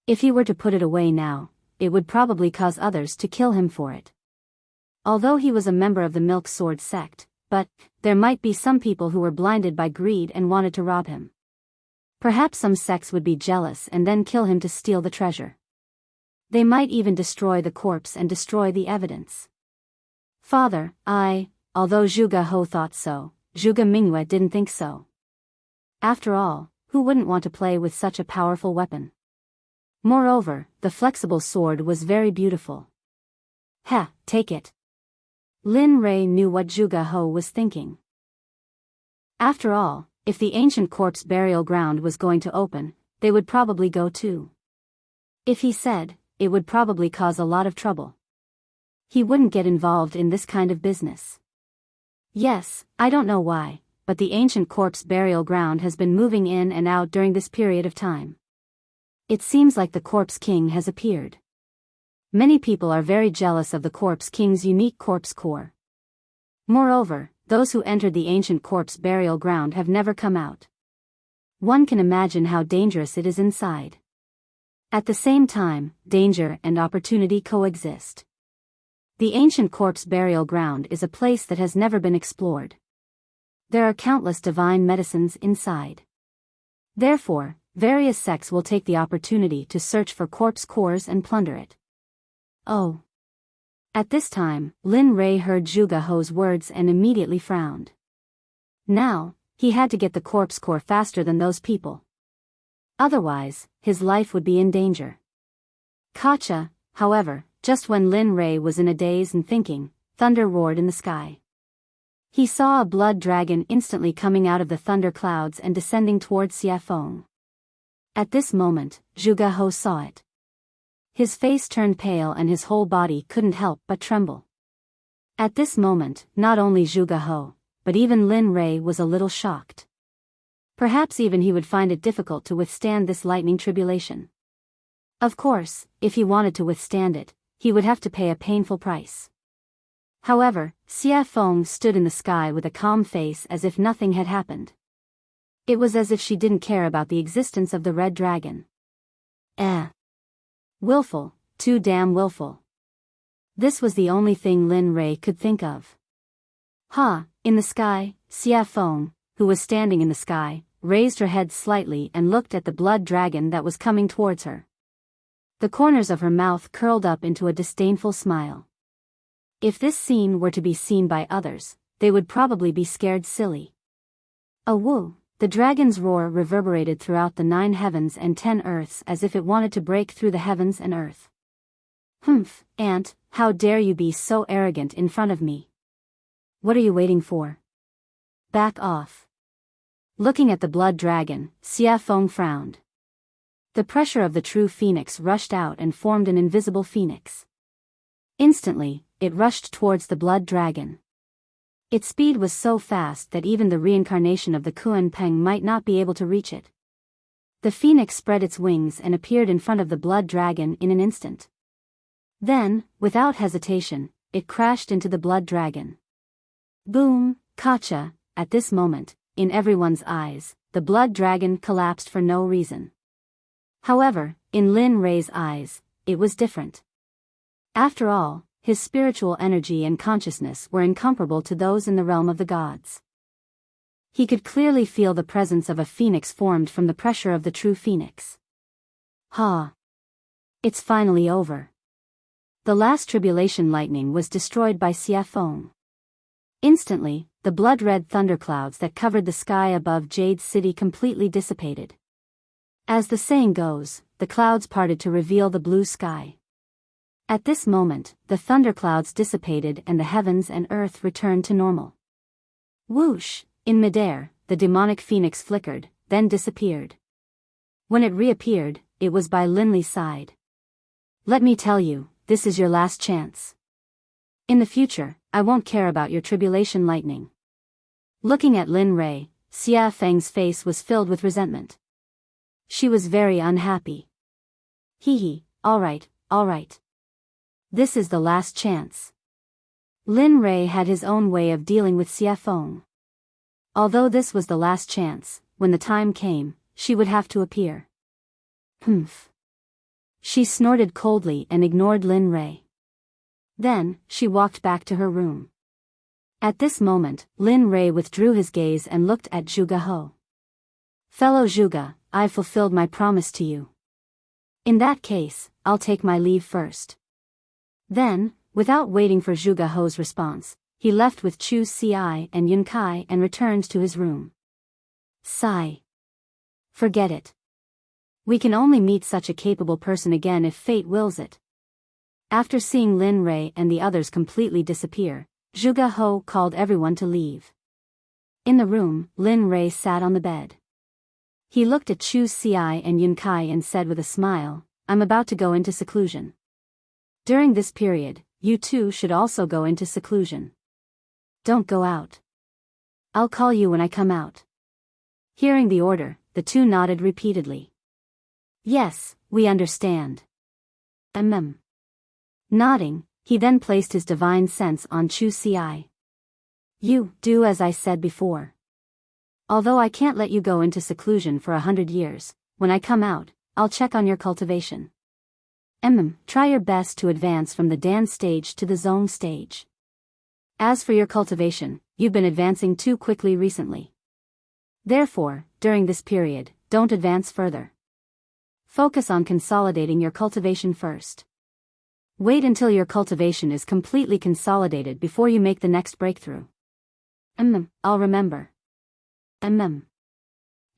If he were to put it away now, it would probably cause others to kill him for it. Although he was a member of the Milk Sword Sect, but there might be some people who were blinded by greed and wanted to rob him. Perhaps some sects would be jealous and then kill him to steal the treasure. They might even destroy the corpse and destroy the evidence. Father, although Zhuge Ho thought so, Zhuge Mingyue didn't think so. After all, who wouldn't want to play with such a powerful weapon? Moreover, the flexible sword was very beautiful. Take it. Lin Rei knew what Zhuge Ho was thinking. After all, if the ancient corpse burial ground was going to open, they would probably go too. If he said, it would probably cause a lot of trouble. He wouldn't get involved in this kind of business. Yes, I don't know why, but the ancient corpse burial ground has been moving in and out during this period of time. It seems like the corpse king has appeared. Many people are very jealous of the corpse king's unique corpse core. Moreover, those who entered the ancient corpse burial ground have never come out. One can imagine how dangerous it is inside. At the same time, danger and opportunity coexist. The ancient corpse burial ground is a place that has never been explored. There are countless divine medicines inside. Therefore, various sects will take the opportunity to search for corpse cores and plunder it. Oh. At this time, Lin Rei heard Zhuge Ho's words and immediately frowned. Now, he had to get the corpse core faster than those people. Otherwise, his life would be in danger. Kacha, however, just when Lin Rei was in a daze and thinking, thunder roared in the sky. He saw a blood dragon instantly coming out of the thunder clouds and descending towards Xiafeng. At this moment, Zhuge Ho saw it. His face turned pale and his whole body couldn't help but tremble. At this moment, not only Zhuge Ho, but even Lin Rei was a little shocked. Perhaps even he would find it difficult to withstand this lightning tribulation. Of course, if he wanted to withstand it, he would have to pay a painful price. However, Xiafeng stood in the sky with a calm face as if nothing had happened. It was as if she didn't care about the existence of the red dragon. Willful, too damn willful. This was the only thing Lin Rei could think of. In the sky, Xiafeng, who was standing in the sky, raised her head slightly and looked at the blood dragon that was coming towards her. The corners of her mouth curled up into a disdainful smile. If this scene were to be seen by others, they would probably be scared silly. Woo! The dragon's roar reverberated throughout the 9 heavens and 10 earths as if it wanted to break through the heavens and earth. Aunt, how dare you be so arrogant in front of me? What are you waiting for? Back off. Looking at the blood dragon, Xiafeng frowned. The pressure of the true phoenix rushed out and formed an invisible phoenix. Instantly, it rushed towards the blood dragon. Its speed was so fast that even the reincarnation of the Kuan Peng might not be able to reach it. The phoenix spread its wings and appeared in front of the blood dragon in an instant. Then, without hesitation, it crashed into the blood dragon. Boom, Kacha! At this moment, in everyone's eyes, the blood dragon collapsed for no reason. However, in Lin Rei's eyes, it was different. After all, his spiritual energy and consciousness were incomparable to those in the realm of the gods. He could clearly feel the presence of a phoenix formed from the pressure of the true phoenix. Ha! It's finally over. The last tribulation lightning was destroyed by Xia Feng. Instantly, the blood-red thunderclouds that covered the sky above Jade's city completely dissipated. As the saying goes, the clouds parted to reveal the blue sky. At this moment, the thunderclouds dissipated and the heavens and earth returned to normal. Whoosh! In midair, the demonic phoenix flickered, then disappeared. When it reappeared, it was by Linley's side. Let me tell you, this is your last chance. In the future, I won't care about your tribulation lightning. Looking at Lin Rei, Xia Feng's face was filled with resentment. She was very unhappy. Hee, all right. This is the last chance. Lin Rei had his own way of dealing with Xia Feng. Although this was the last chance, when the time came, she would have to appear. Humph. She snorted coldly and ignored Lin Rei. Then, she walked back to her room. At this moment, Lin Rei withdrew his gaze and looked at Zhuge He. Fellow Zhuge, I've fulfilled my promise to you. In that case, I'll take my leave first. Then, without waiting for Zhuge He's response, he left with Chu Xi and Yun Kai and returned to his room. Sigh. Forget it. We can only meet such a capable person again if fate wills it. After seeing Lin Rei and the others completely disappear, Zhuge He called everyone to leave. In the room, Lin Rei sat on the bed. He looked at Chu Xi and Yun Kai and said with a smile, I'm about to go into seclusion. During this period, you two should also go into seclusion. Don't go out. I'll call you when I come out. Hearing the order, the two nodded repeatedly. Yes, we understand. Nodding, he then placed his divine sense on Chu Xi. You do as I said before. Although I can't let you go into seclusion for 100 years, when I come out, I'll check on your cultivation. Try your best to advance from the Dan stage to the Zone stage. As for your cultivation, you've been advancing too quickly recently. Therefore, during this period, don't advance further. Focus on consolidating your cultivation first. Wait until your cultivation is completely consolidated before you make the next breakthrough. I'll remember.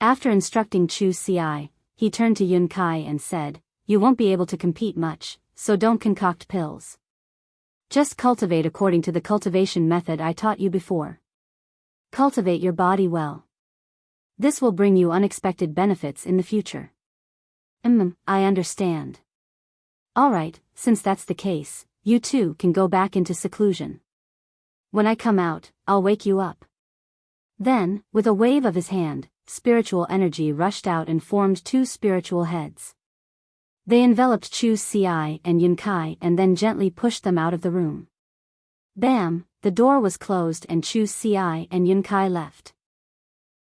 After instructing Chu Xi, he turned to Yun Kai and said, You won't be able to compete much, so don't concoct pills. Just cultivate according to the cultivation method I taught you before. Cultivate your body well. This will bring you unexpected benefits in the future. I understand. Alright, since that's the case, you two can go back into seclusion. When I come out, I'll wake you up. Then, with a wave of his hand, spiritual energy rushed out and formed two spiritual heads. They enveloped Chu Xi and Yun Kai and then gently pushed them out of the room. Bam, the door was closed and Chu Xi and Yun Kai left.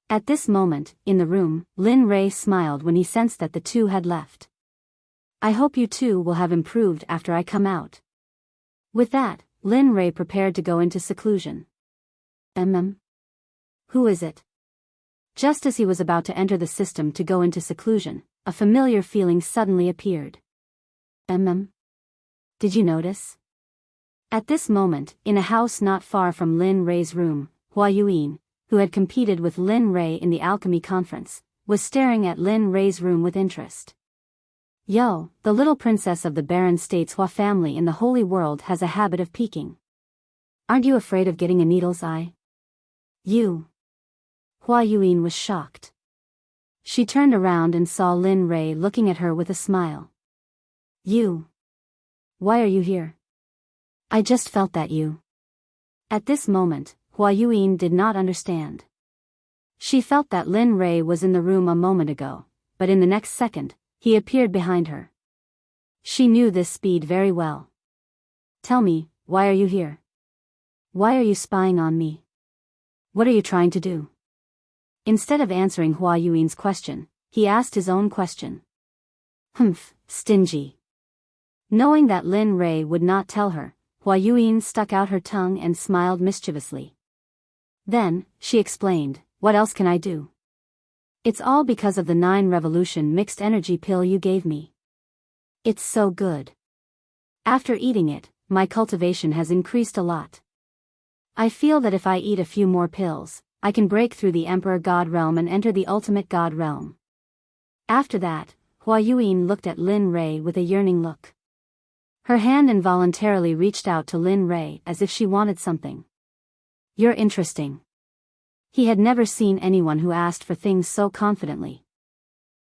At this moment, in the room, Lin Rei smiled when he sensed that the two had left. I hope you two will have improved after I come out. With that, Lin Rei prepared to go into seclusion. Who is it? Just as he was about to enter the system to go into seclusion, a familiar feeling suddenly appeared. Did you notice? At this moment, in a house not far from Lin Rei's room, Hua Yuan, who had competed with Lin Rei in the alchemy conference, was staring at Lin Rei's room with interest. Yo, the little princess of the Baron State's Hua family in the holy world has a habit of peeking. Aren't you afraid of getting a needle's eye? You. Hua Yuan was shocked. She turned around and saw Lin Rei looking at her with a smile. You. Why are you here? I just felt that you. At this moment, Hua Yuan did not understand. She felt that Lin Rei was in the room a moment ago, but in the next second, he appeared behind her. She knew this speed very well. Tell me, why are you here? Why are you spying on me? What are you trying to do? Instead of answering Hua Yuan's question, he asked his own question. Stingy. Knowing that Lin Rei would not tell her, Hua Yuyin stuck out her tongue and smiled mischievously. Then, she explained, "What else can I do? It's all because of the 9 revolution mixed energy pill you gave me. It's so good. After eating it, my cultivation has increased a lot. I feel that if I eat a few more pills, I can break through the Emperor God realm and enter the ultimate God realm." After that, Hua Yuyin looked at Lin Rei with a yearning look. Her hand involuntarily reached out to Lin Rei as if she wanted something. "You're interesting." He had never seen anyone who asked for things so confidently.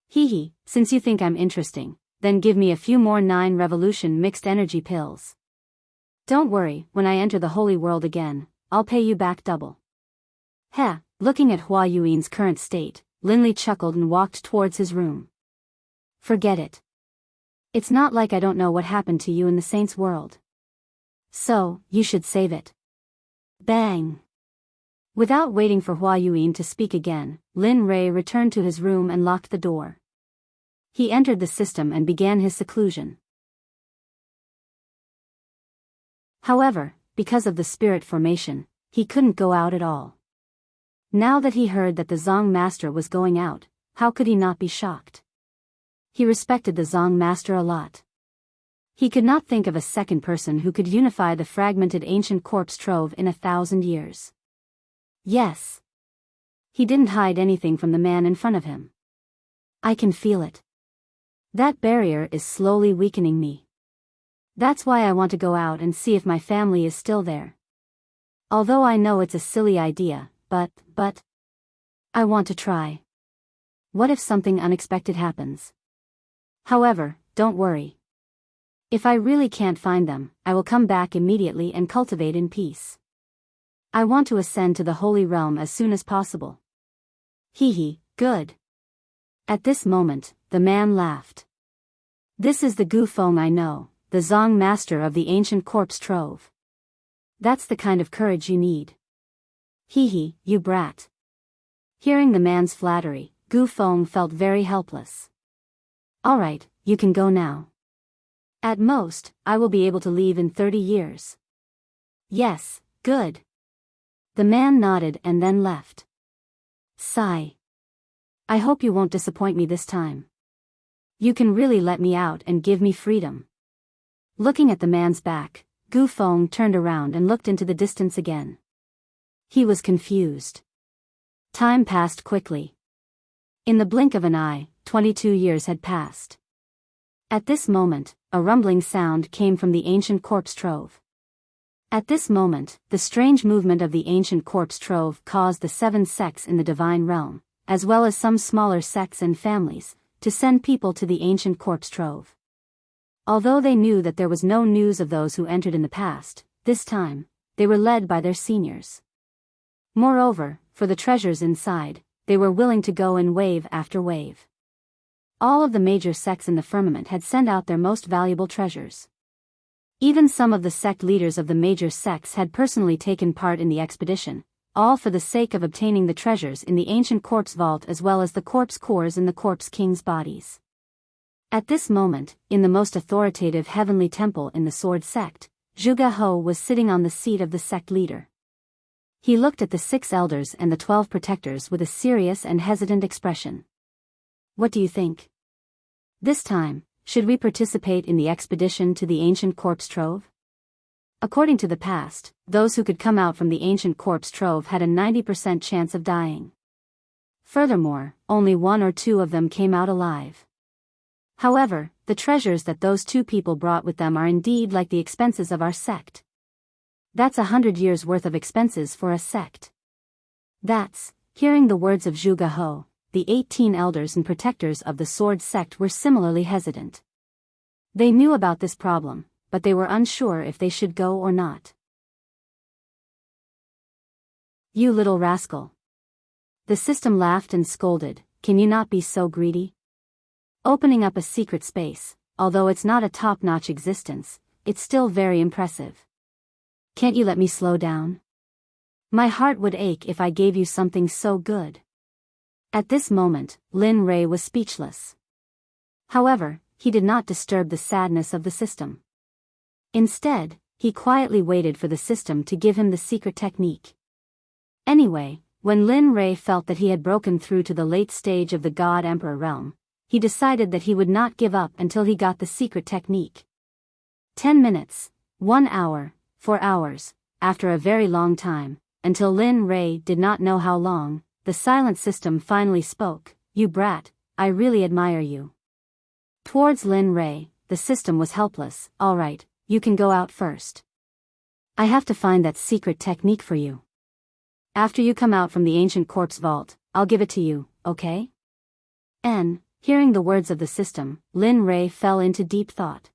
"Hee, since you think I'm interesting, then give me a few more 9 revolution mixed energy pills. Don't worry, when I enter the holy world again, I'll pay you back double." Heh, looking at Hua Yuin's current state, Linli chuckled and walked towards his room. "Forget it. It's not like I don't know what happened to you in the saint's world. So, you should save it." Bang! Without waiting for Hua Yuyin to speak again, Lin Rei returned to his room and locked the door. He entered the system and began his seclusion. However, because of the spirit formation, he couldn't go out at all. Now that he heard that the Zong master was going out, how could he not be shocked? He respected the Zong master a lot. He could not think of a second person who could unify the fragmented ancient corpse trove in 1,000 years. Yes. He didn't hide anything from the man in front of him. "I can feel it. That barrier is slowly weakening me. That's why I want to go out and see if my family is still there. Although I know it's a silly idea, but I want to try. What if something unexpected happens? However, don't worry. If I really can't find them, I will come back immediately and cultivate in peace. I want to ascend to the holy realm as soon as possible." Hee, good. At this moment, the man laughed. "This is the Gu Feng I know, the Zong master of the ancient corpse trove. That's the kind of courage you need. Hee, you brat." Hearing the man's flattery, Gu Feng felt very helpless. "All right, you can go now. At most, I will be able to leave in 30 years. "Yes, good." The man nodded and then left. Sigh. "I hope you won't disappoint me this time. You can really let me out and give me freedom." Looking at the man's back, Gu Feng turned around and looked into the distance again. He was confused. Time passed quickly. In the blink of an eye, 22 years had passed. At this moment, a rumbling sound came from the ancient corpse trove. At this moment, the strange movement of the ancient corpse trove caused the 7 sects in the divine realm, as well as some smaller sects and families, to send people to the ancient corpse trove. Although they knew that there was no news of those who entered in the past, this time, they were led by their seniors. Moreover, for the treasures inside, they were willing to go in wave after wave. All of the major sects in the firmament had sent out their most valuable treasures. Even some of the sect leaders of the major sects had personally taken part in the expedition, all for the sake of obtaining the treasures in the ancient corpse vault as well as the corpse cores in the corpse king's bodies. At this moment, in the most authoritative heavenly temple in the sword sect, Zhuge Ho was sitting on the seat of the sect leader. He looked at the 6 elders and the 12 protectors with a serious and hesitant expression. "What do you think? This time, should we participate in the expedition to the ancient corpse trove?" According to the past, those who could come out from the ancient corpse trove had a 90% chance of dying. Furthermore, only 1 or 2 of them came out alive. However, the treasures that those 2 people brought with them are indeed like the expenses of our sect. That's 100 years' worth of expenses for a sect. Hearing the words of Zhuge Ho, the 18 elders and protectors of the sword sect were similarly hesitant. They knew about this problem, but they were unsure if they should go or not. "You little rascal." The system laughed and scolded, "Can you not be so greedy? Opening up a secret space, although it's not a top-notch existence, it's still very impressive. Can't you let me slow down? My heart would ache if I gave you something so good." At this moment, Lin Rei was speechless. However, he did not disturb the sadness of the system. Instead, he quietly waited for the system to give him the secret technique. Anyway, when Lin Rei felt that he had broken through to the late stage of the God Emperor realm, he decided that he would not give up until he got the secret technique. 10 minutes, 1 hour, 4 hours, after a very long time, until Lin Rei did not know how long, the silent system finally spoke. "You brat, I really admire you." Towards Lin Rei, the system was helpless. "All right, you can go out first. I have to find that secret technique for you. After you come out from the ancient corpse vault, I'll give it to you, okay?" Hearing the words of the system, Lin Rei fell into deep thought.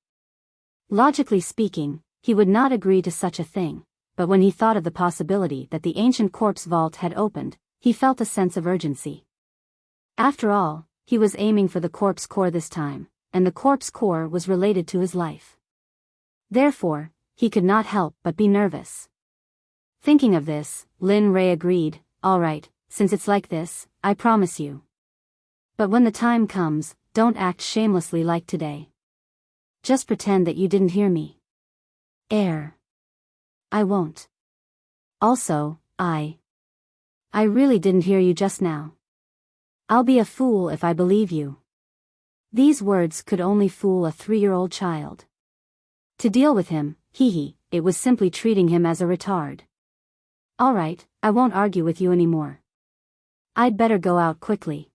Logically speaking, he would not agree to such a thing, but when he thought of the possibility that the ancient corpse vault had opened, he felt a sense of urgency. After all, he was aiming for the corpse core this time, and the corpse core was related to his life. Therefore, he could not help but be nervous. Thinking of this, Lin Rei agreed, "All right, since it's like this, I promise you. But when the time comes, don't act shamelessly like today. Just pretend that you didn't hear me." I won't. Also, I really didn't hear you just now. I'll be a fool if I believe you." These words could only fool a 3-year-old child. To deal with him, it was simply treating him as a retard. "All right, I won't argue with you anymore. I'd better go out quickly.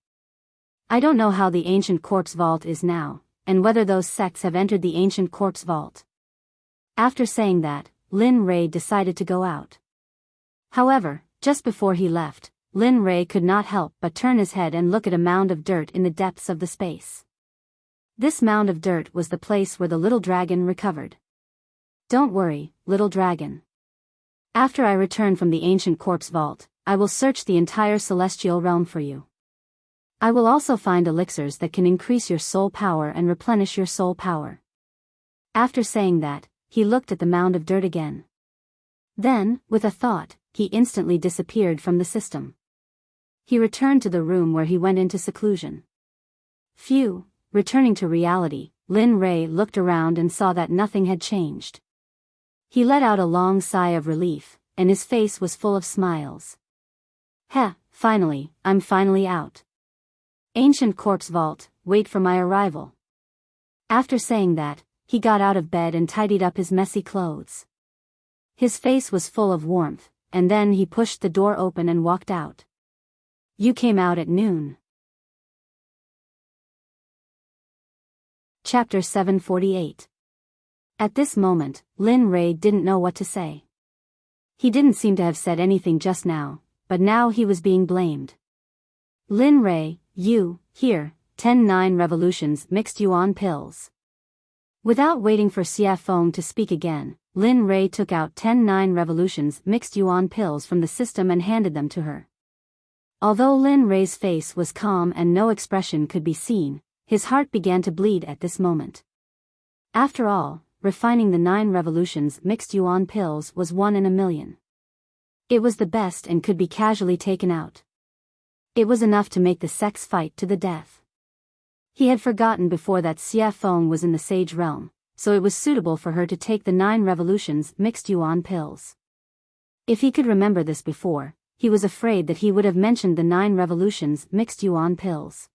I don't know how the ancient corpse vault is now, and whether those sects have entered the ancient corpse vault." After saying that, Lin Rei decided to go out. However, just before he left, Lin Rei could not help but turn his head and look at a mound of dirt in the depths of the space. This mound of dirt was the place where the little dragon recovered. "Don't worry, little dragon. After I return from the ancient corpse vault, I will search the entire celestial realm for you. I will also find elixirs that can increase your soul power and replenish your soul power." After saying that, he looked at the mound of dirt again. Then, with a thought, he instantly disappeared from the system. He returned to the room where he went into seclusion. Phew, returning to reality, Lin Rei looked around and saw that nothing had changed. He let out a long sigh of relief, and his face was full of smiles. Finally, I'm finally out. Ancient corpse vault, wait for my arrival." After saying that, he got out of bed and tidied up his messy clothes. His face was full of warmth, and then he pushed the door open and walked out. "You came out at noon." Chapter 748. At this moment, Lin Rei didn't know what to say. He didn't seem to have said anything just now, but now he was being blamed. "Lin Rei, you, here, 10-9 revolutions mixed yuan pills." Without waiting for Xia Feng to speak again, Lin Rei took out 10-9 revolutions mixed yuan pills from the system and handed them to her. Although Lin Rei's face was calm and no expression could be seen, his heart began to bleed at this moment. After all, refining the 9 revolutions mixed yuan pills was 1 in a million. It was the best and could be casually taken out. It was enough to make the sects fight to the death. He had forgotten before that Xia Feng was in the sage realm, so it was suitable for her to take the 9 revolutions mixed yuan pills. If he could remember this before, he was afraid that he would have mentioned the 9 revolutions mixed yuan pills.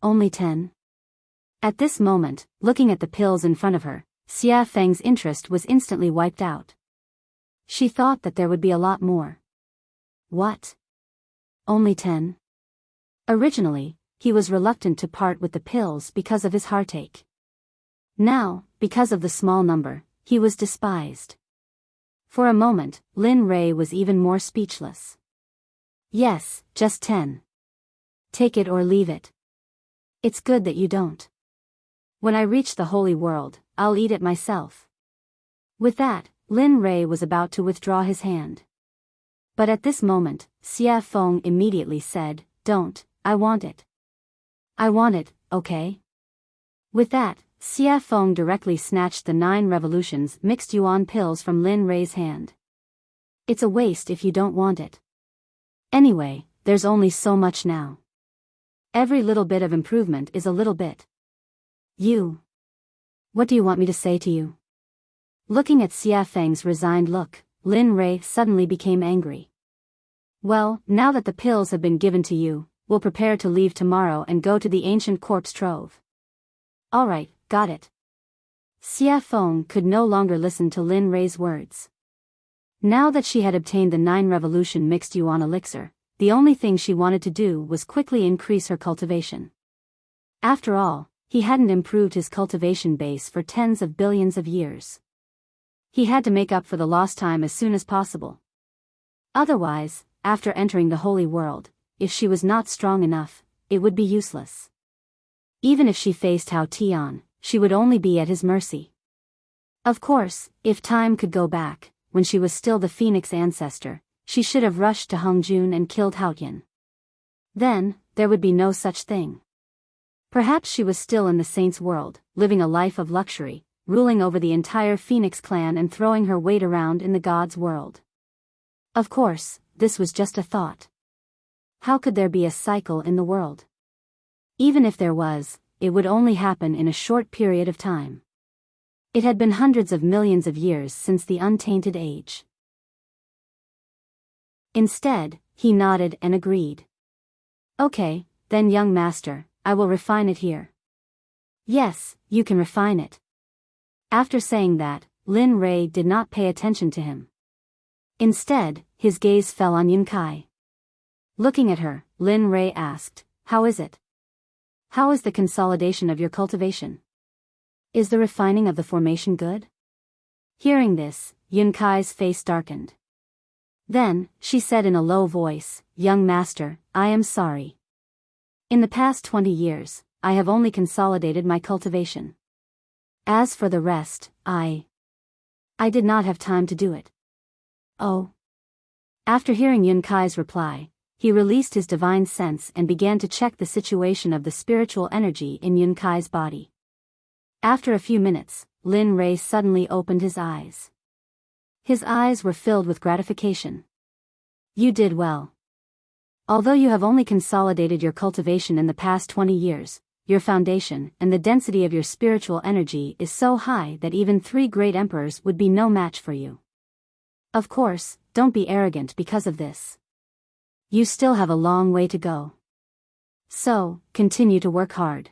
Only 10? At this moment, looking at the pills in front of her, Xia Feng's interest was instantly wiped out. She thought that there would be a lot more. What? Only 10? Originally, he was reluctant to part with the pills because of his heartache. Now, because of the small number, he was despised. For a moment, Lin Rei was even more speechless. "Yes, just 10. Take it or leave it. It's good that you don't. When I reach the holy world, I'll eat it myself." With that, Lin Rei was about to withdraw his hand. But at this moment, Xia Feng immediately said, "Don't, I want it. I want it, okay?" With that, Xia Feng directly snatched the 9 revolutions mixed yuan pills from Lin Rei's hand. "It's a waste if you don't want it. Anyway, there's only so much now. Every little bit of improvement is a little bit. What do you want me to say to you? Looking at Xia Feng's resigned look, Lin Rei suddenly became angry. Well, now that the pills have been given to you, we'll prepare to leave tomorrow and go to the ancient corpse trove. Alright, got it. Xia Feng could no longer listen to Lin Rei's words. Now that she had obtained the 9 revolution mixed yuan elixir, the only thing she wanted to do was quickly increase her cultivation. After all, he hadn't improved his cultivation base for tens of billions of years. He had to make up for the lost time as soon as possible. Otherwise, after entering the holy world, if she was not strong enough, it would be useless. Even if she faced Hao Tian, she would only be at his mercy. Of course, if time could go back, when she was still the Phoenix ancestor, she should have rushed to Hongjun and killed Haotian. Then, there would be no such thing. Perhaps she was still in the saint's world, living a life of luxury, ruling over the entire Phoenix clan and throwing her weight around in the god's world. Of course, this was just a thought. How could there be a cycle in the world? Even if there was, it would only happen in a short period of time. It had been hundreds of millions of years since the untainted age. Instead, he nodded and agreed. Okay, then young master, I will refine it here. Yes, you can refine it. After saying that, Lin Rei did not pay attention to him. Instead, his gaze fell on Yun Kai. Looking at her, Lin Rei asked, how is it? How is the consolidation of your cultivation? Is the refining of the formation good? Hearing this, Yun Kai's face darkened. Then, she said in a low voice, young master, I am sorry. In the past 20 years, I have only consolidated my cultivation. As for the rest, I did not have time to do it. Oh. After hearing Yun Kai's reply, he released his divine sense and began to check the situation of the spiritual energy in Yun Kai's body. After a few minutes, Lin Rei suddenly opened his eyes. His eyes were filled with gratification. You did well. Although you have only consolidated your cultivation in the past 20 years, your foundation and the density of your spiritual energy is so high that even 3 great emperors would be no match for you. Of course, don't be arrogant because of this. You still have a long way to go. So, continue to work hard.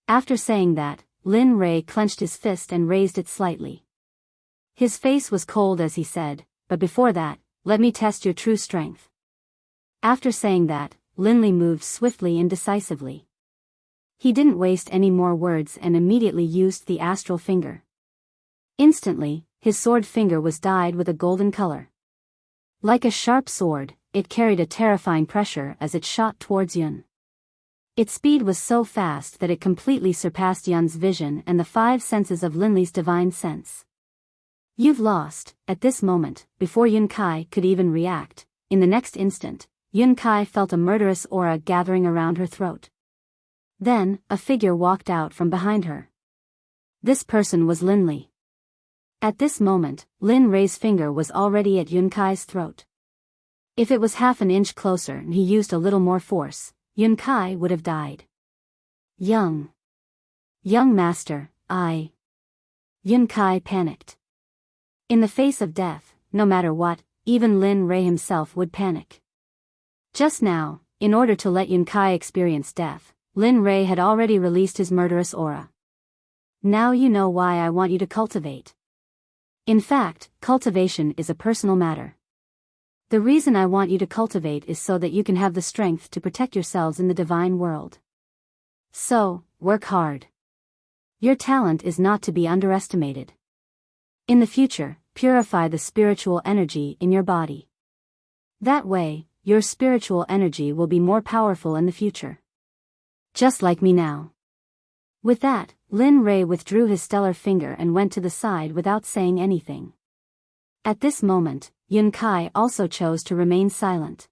After saying that, Lin Rei clenched his fist and raised it slightly. His face was cold as he said, but before that, let me test your true strength. After saying that, Lin Li moved swiftly and decisively. He didn't waste any more words and immediately used the astral finger. Instantly, his sword finger was dyed with a golden color. Like a sharp sword, it carried a terrifying pressure as it shot towards Yun. Its speed was so fast that it completely surpassed Yun's vision and the 5 senses of Lin Li's divine sense. You've lost, at this moment, before Yun Kai could even react. In the next instant, Yun Kai felt a murderous aura gathering around her throat. Then, a figure walked out from behind her. This person was Lin Li. At this moment, Lin Rei's finger was already at Yun Kai's throat. If it was half an inch closer and he used a little more force, Yun Kai would have died. Young master, Yun Kai panicked. In the face of death, no matter what, even Lin Rei himself would panic. Just now, in order to let Yun Kai experience death, Lin Rei had already released his murderous aura. Now you know why I want you to cultivate. In fact, cultivation is a personal matter. The reason I want you to cultivate is so that you can have the strength to protect yourselves in the divine world. So, work hard. Your talent is not to be underestimated. In the future, purify the spiritual energy in your body. That way, your spiritual energy will be more powerful in the future. Just like me now. With that, Lin Rei withdrew his stellar finger and went to the side without saying anything. At this moment, Yun Kai also chose to remain silent.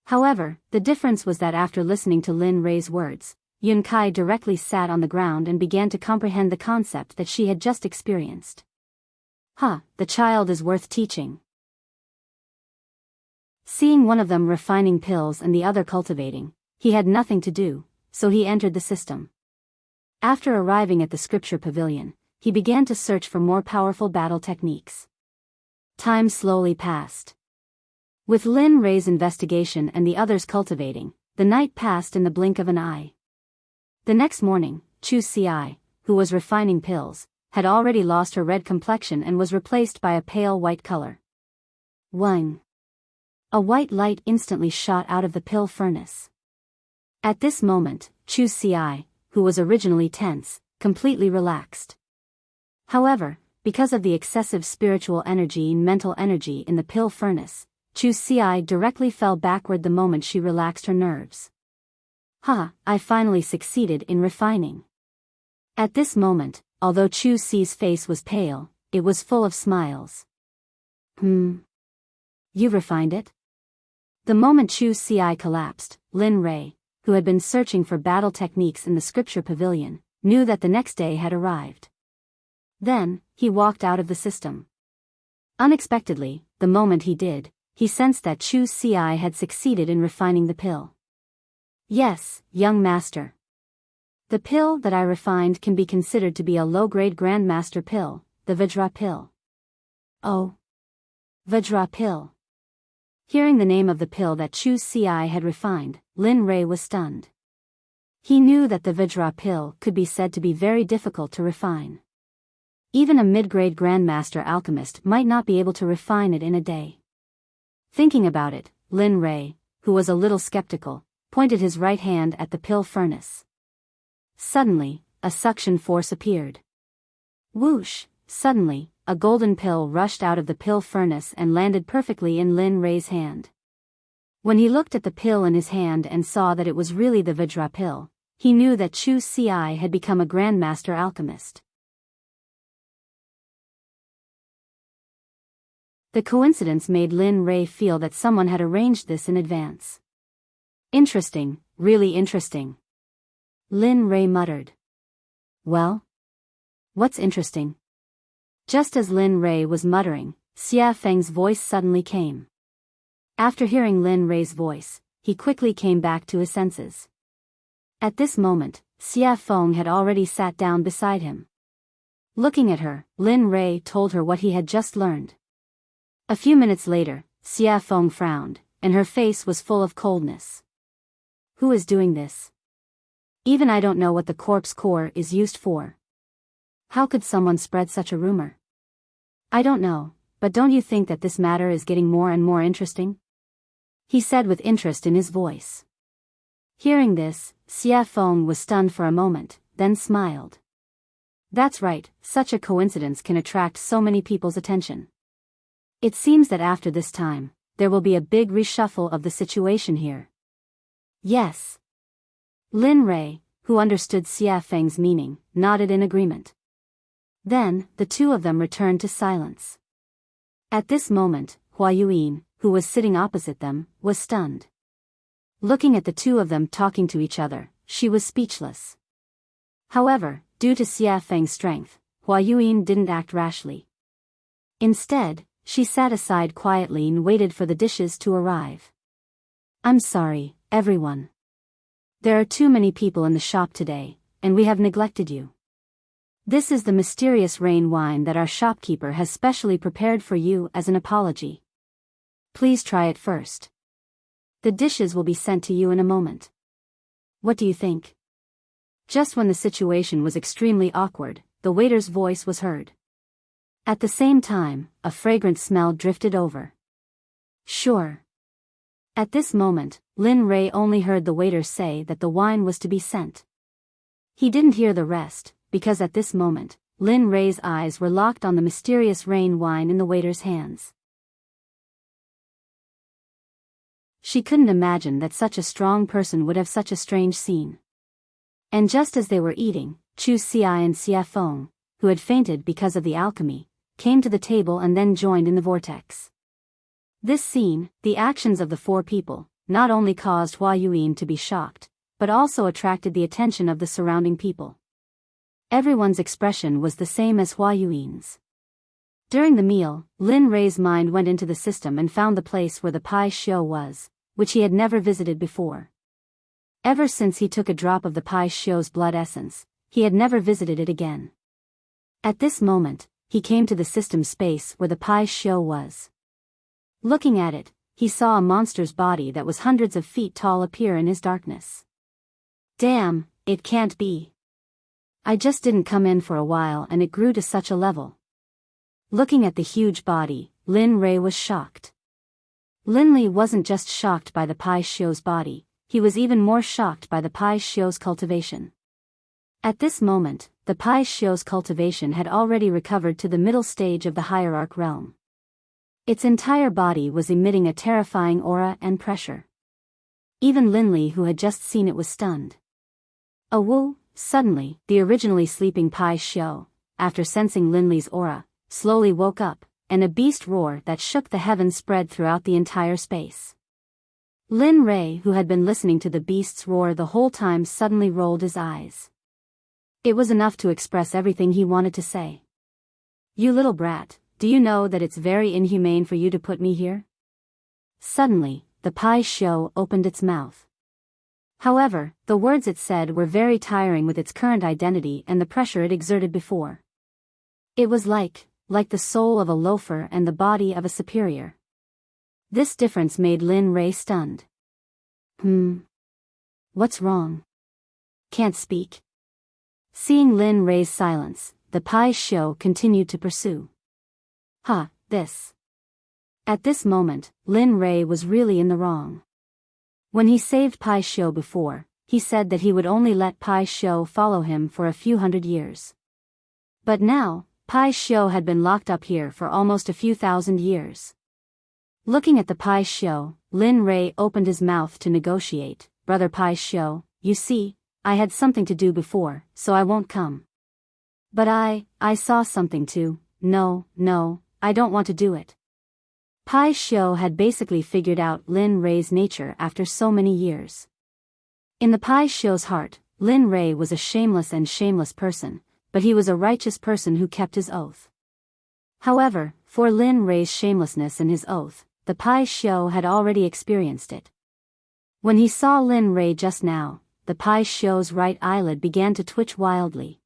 However, the difference was that after listening to Lin Rei's words, Yun Kai directly sat on the ground and began to comprehend the concept that she had just experienced. The child is worth teaching. Seeing one of them refining pills and the other cultivating, he had nothing to do, so he entered the system. After arriving at the scripture pavilion, he began to search for more powerful battle techniques. Time slowly passed. With Lin Rei's investigation and the others cultivating, the night passed in the blink of an eye. The next morning, Chu Ci, who was refining pills, had already lost her red complexion and was replaced by a pale white color. Wang. A white light instantly shot out of the pill furnace. At this moment, Chu Ci, who was originally tense, completely relaxed. However, because of the excessive spiritual energy and mental energy in the pill furnace, Chu Ci directly fell backward the moment she relaxed her nerves. I finally succeeded in refining. At this moment, although Chu Ci's face was pale, it was full of smiles. You refined it? The moment Chu Ci collapsed, Lin Rei, who had been searching for battle techniques in the scripture pavilion, knew that the next day had arrived. Then, he walked out of the system. Unexpectedly, the moment he did, he sensed that Chu Ci had succeeded in refining the pill. Yes, young master. The pill that I refined can be considered to be a low-grade grandmaster pill, the Vajra pill. Oh. Vajra pill. Hearing the name of the pill that Chu Ci had refined, Lin Rei was stunned. He knew that the Vajra pill could be said to be very difficult to refine. Even a mid-grade grandmaster alchemist might not be able to refine it in a day. Thinking about it, Lin Rei, who was a little skeptical, pointed his right hand at the pill furnace. Suddenly, a suction force appeared. Whoosh! Suddenly, a golden pill rushed out of the pill furnace and landed perfectly in Lin Rei's hand. When he looked at the pill in his hand and saw that it was really the Vajra pill, he knew that Chu Ci had become a grandmaster alchemist. The coincidence made Lin Rei feel that someone had arranged this in advance. Interesting, really interesting. Lin Rei muttered. Well? What's interesting? Just as Lin Rei was muttering, Xia Feng's voice suddenly came. After hearing Lin Rei's voice, he quickly came back to his senses. At this moment, Xia Feng had already sat down beside him. Looking at her, Lin Rei told her what he had just learned. A few minutes later, Xia Feng frowned, and her face was full of coldness. Who is doing this? Even I don't know what the corpse core is used for. How could someone spread such a rumor? I don't know, but don't you think that this matter is getting more and more interesting? He said with interest in his voice. Hearing this, Xia Feng was stunned for a moment, then smiled. That's right, such a coincidence can attract so many people's attention. It seems that after this time, there will be a big reshuffle of the situation here. Yes. Lin Rei, who understood Xia Feng's meaning, nodded in agreement. Then, the two of them returned to silence. At this moment, Hua Yuyin, who was sitting opposite them, was stunned. Looking at the two of them talking to each other, she was speechless. However, due to Xia Feng's strength, Hua Yuyin didn't act rashly. Instead, she sat aside quietly and waited for the dishes to arrive. I'm sorry, everyone. There are too many people in the shop today, and we have neglected you. This is the mysterious rain wine that our shopkeeper has specially prepared for you as an apology. Please try it first. The dishes will be sent to you in a moment. What do you think? Just when the situation was extremely awkward, the waiter's voice was heard. At the same time, a fragrant smell drifted over. Sure. At this moment, Lin Rei only heard the waiter say that the wine was to be sent. He didn't hear the rest, because at this moment, Lin Rei's eyes were locked on the mysterious rain wine in the waiter's hands. She couldn't imagine that such a strong person would have such a strange scene. And just as they were eating, Chu Ci and Xia Feng, who had fainted because of the alchemy, came to the table and then joined in the vortex. This scene, the actions of the four people, not only caused Hua Yuyin to be shocked, but also attracted the attention of the surrounding people. Everyone's expression was the same as Hua Yuyin's. During the meal, Lin Rei's mind went into the system and found the place where the Pai Xiu was, which he had never visited before. Ever since he took a drop of the Pai Shio's blood essence, he had never visited it again. At this moment, he came to the system space where the Pai Shio was. Looking at it, he saw a monster's body that was hundreds of feet tall appear in his darkness. Damn, it can't be. I just didn't come in for a while and it grew to such a level. Looking at the huge body, Lin Rei was shocked. Lin Li wasn't just shocked by the Pai Shio's body, he was even more shocked by the Pai Shio's cultivation. At this moment, the Pai Shio's cultivation had already recovered to the middle stage of the hierarch realm. Its entire body was emitting a terrifying aura and pressure. Even Lin Li, who had just seen it, was stunned. Suddenly, the originally sleeping Pai Shio, after sensing Lin Li's aura, slowly woke up, and a beast roar that shook the heavens spread throughout the entire space. Lin Rei, who had been listening to the beast's roar the whole time, suddenly rolled his eyes. It was enough to express everything he wanted to say. You little brat, do you know that it's very inhumane for you to put me here? Suddenly, the Pai Shio opened its mouth. However, the words it said were very tiring with its current identity and the pressure it exerted before. It was like the soul of a loafer and the body of a superior. This difference made Lin Rei stunned. What's wrong? Can't speak? Seeing Lin Rei's silence, the Pai Shio continued to pursue. This. At this moment, Lin Rei was really in the wrong. When he saved Pai Shio before, he said that he would only let Pai Shio follow him for a few hundred years. But now, Pai Shio had been locked up here for almost a few thousand years. Looking at the Pai Shio, Lin Rei opened his mouth to negotiate. Brother Pai Shio, you see, I had something to do before, so I won't come. But I saw something too. No, I don't want to do it. Pai Shio had basically figured out Lin Rei's nature after so many years. In the Pai Shio's heart, Lin Rei was a shameless person, but he was a righteous person who kept his oath. However, for Lin Rei's shamelessness and his oath, the Pai Shio had already experienced it. When he saw Lin Rei just now, the Pai Shio's right eyelid began to twitch wildly.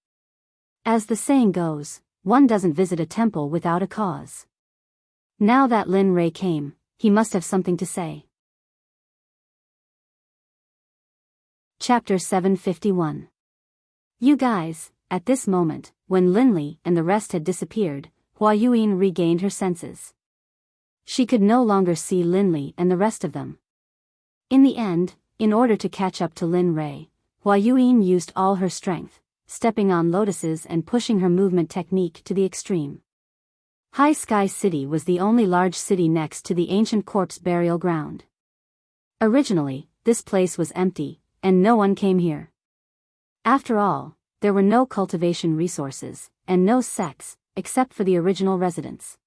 As the saying goes, one doesn't visit a temple without a cause. Now that Lin Rei came, he must have something to say. Chapter 751. You guys, at this moment, when Lin Li and the rest had disappeared, Hua Yuan regained her senses. She could no longer see Lin Li and the rest of them. In the end, in order to catch up to Lin Rei, Hua Yuan used all her strength, stepping on lotuses and pushing her movement technique to the extreme. High Sky City was the only large city next to the ancient corpse burial ground. Originally, this place was empty, and no one came here. After all, there were no cultivation resources, and no sects, except for the original residents.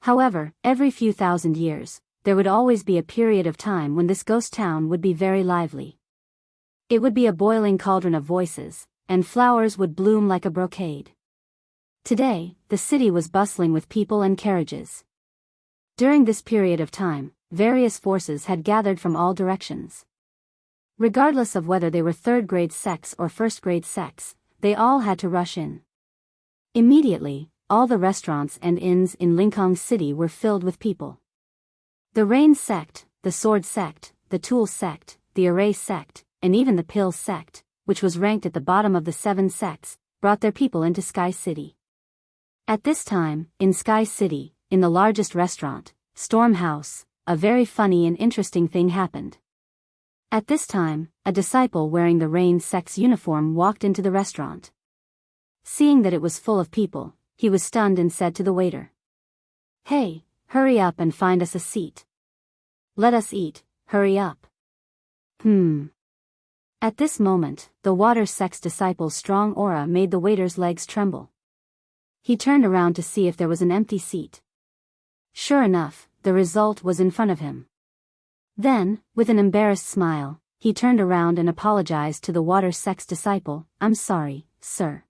However, every few thousand years, there would always be a period of time when this ghost town would be very lively. It would be a boiling cauldron of voices, and flowers would bloom like a brocade. Today, the city was bustling with people and carriages. During this period of time, various forces had gathered from all directions. Regardless of whether they were third-grade sects or first-grade sects, they all had to rush in. Immediately, all the restaurants and inns in Lingang City were filled with people. The Rain Sect, the Sword Sect, the Tool Sect, the Array Sect, and even the Pill Sect, which was ranked at the bottom of the 7 sects, brought their people into Sky City. At this time, in Sky City, in the largest restaurant, Storm House, a very funny and interesting thing happened. At this time, a disciple wearing the Rain Sect's uniform walked into the restaurant. Seeing that it was full of people, he was stunned and said to the waiter, "Hey, hurry up and find us a seat. Let us eat, hurry up." At this moment, the Water Sect's disciple's strong aura made the waiter's legs tremble. He turned around to see if there was an empty seat. Sure enough, the result was in front of him. Then, with an embarrassed smile, he turned around and apologized to the Water Sect's disciple, "I'm sorry, sir.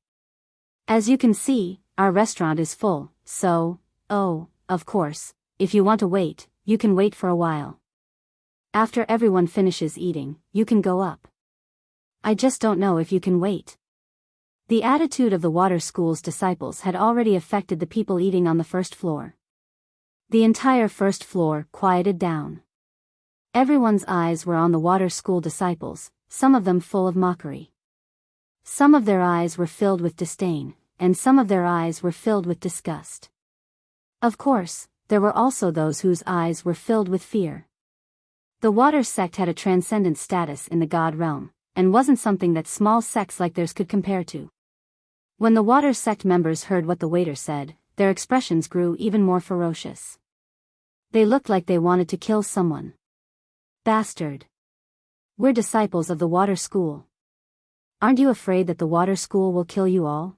As you can see, our restaurant is full, so, of course, if you want to wait, you can wait for a while. After everyone finishes eating, you can go up." I just don't know if you can wait. The attitude of the water school's disciples had already affected the people eating on the first floor. The entire first floor quieted down. Everyone's eyes were on the water school disciples, some of them full of mockery. Some of their eyes were filled with disdain, and some of their eyes were filled with disgust. Of course, there were also those whose eyes were filled with fear. The water sect had a transcendent status in the god realm, and wasn't something that small sects like theirs could compare to. When the water sect members heard what the waiter said, their expressions grew even more ferocious. They looked like they wanted to kill someone. Bastard. We're disciples of the water school. Aren't you afraid that the water school will kill you all?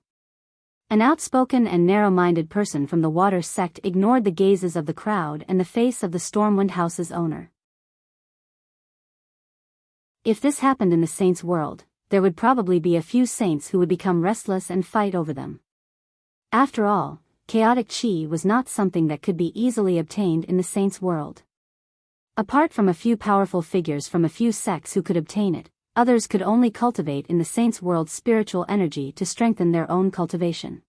An outspoken and narrow-minded person from the water sect ignored the gazes of the crowd and the face of the Stormwind House's owner. If this happened in the saints' world, there would probably be a few saints who would become restless and fight over them. After all, chaotic chi was not something that could be easily obtained in the saints' world. Apart from a few powerful figures from a few sects who could obtain it, others could only cultivate in the saints' world spiritual energy to strengthen their own cultivation.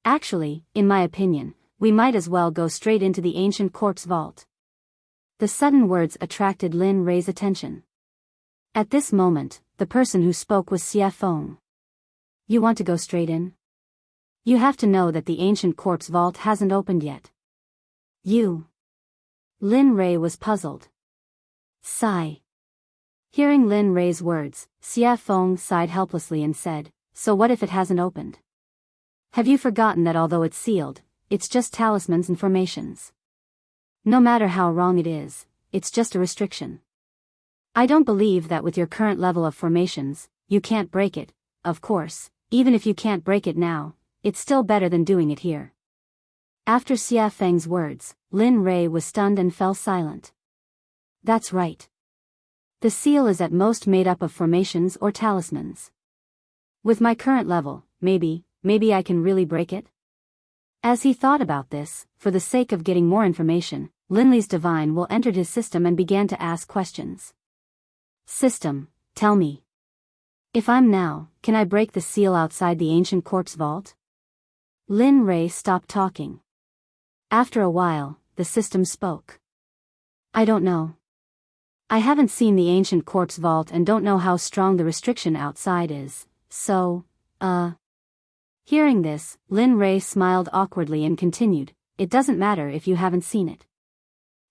Actually, in my opinion, we might as well go straight into the ancient corpse vault. The sudden words attracted Lin Rei's attention. At this moment, the person who spoke was Xie Feng. You want to go straight in? You have to know that the ancient corpse vault hasn't opened yet. You. Lin Rei was puzzled. Sigh. Hearing Lin Rei's words, Xie Feng sighed helplessly and said, So what if it hasn't opened? Have you forgotten that although it's sealed, it's just talismans and formations? No matter how wrong it is, it's just a restriction. I don't believe that with your current level of formations, you can't break it. Of course, even if you can't break it now, it's still better than doing it here. After Xie Feng's words, Lin Rei was stunned and fell silent. That's right. The seal is at most made up of formations or talismans. With my current level, maybe I can really break it? As he thought about this, for the sake of getting more information, Linley's divine will entered his system and began to ask questions. System, tell me. If can I break the seal outside the ancient corpse vault? Lin Rei stopped talking. After a while, the system spoke. I don't know. I haven't seen the ancient corpse vault and don't know how strong the restriction outside is, so, Hearing this, Lin Rei smiled awkwardly and continued, It doesn't matter if you haven't seen it.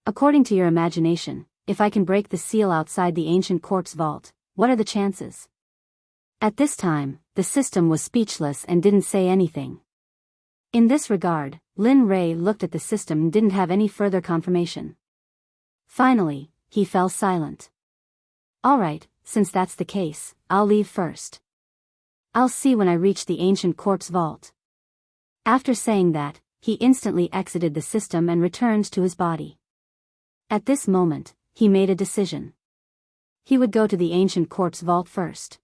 According to your imagination, if I can break the seal outside the ancient corpse vault, what are the chances? At this time, the system was speechless and didn't say anything. In this regard, Lin Rei looked at the system and didn't have any further confirmation. Finally, he fell silent. Alright, since that's the case, I'll leave first. I'll see when I reach the ancient corpse vault. After saying that, he instantly exited the system and returned to his body. At this moment, he made a decision. He would go to the ancient corpse vault first.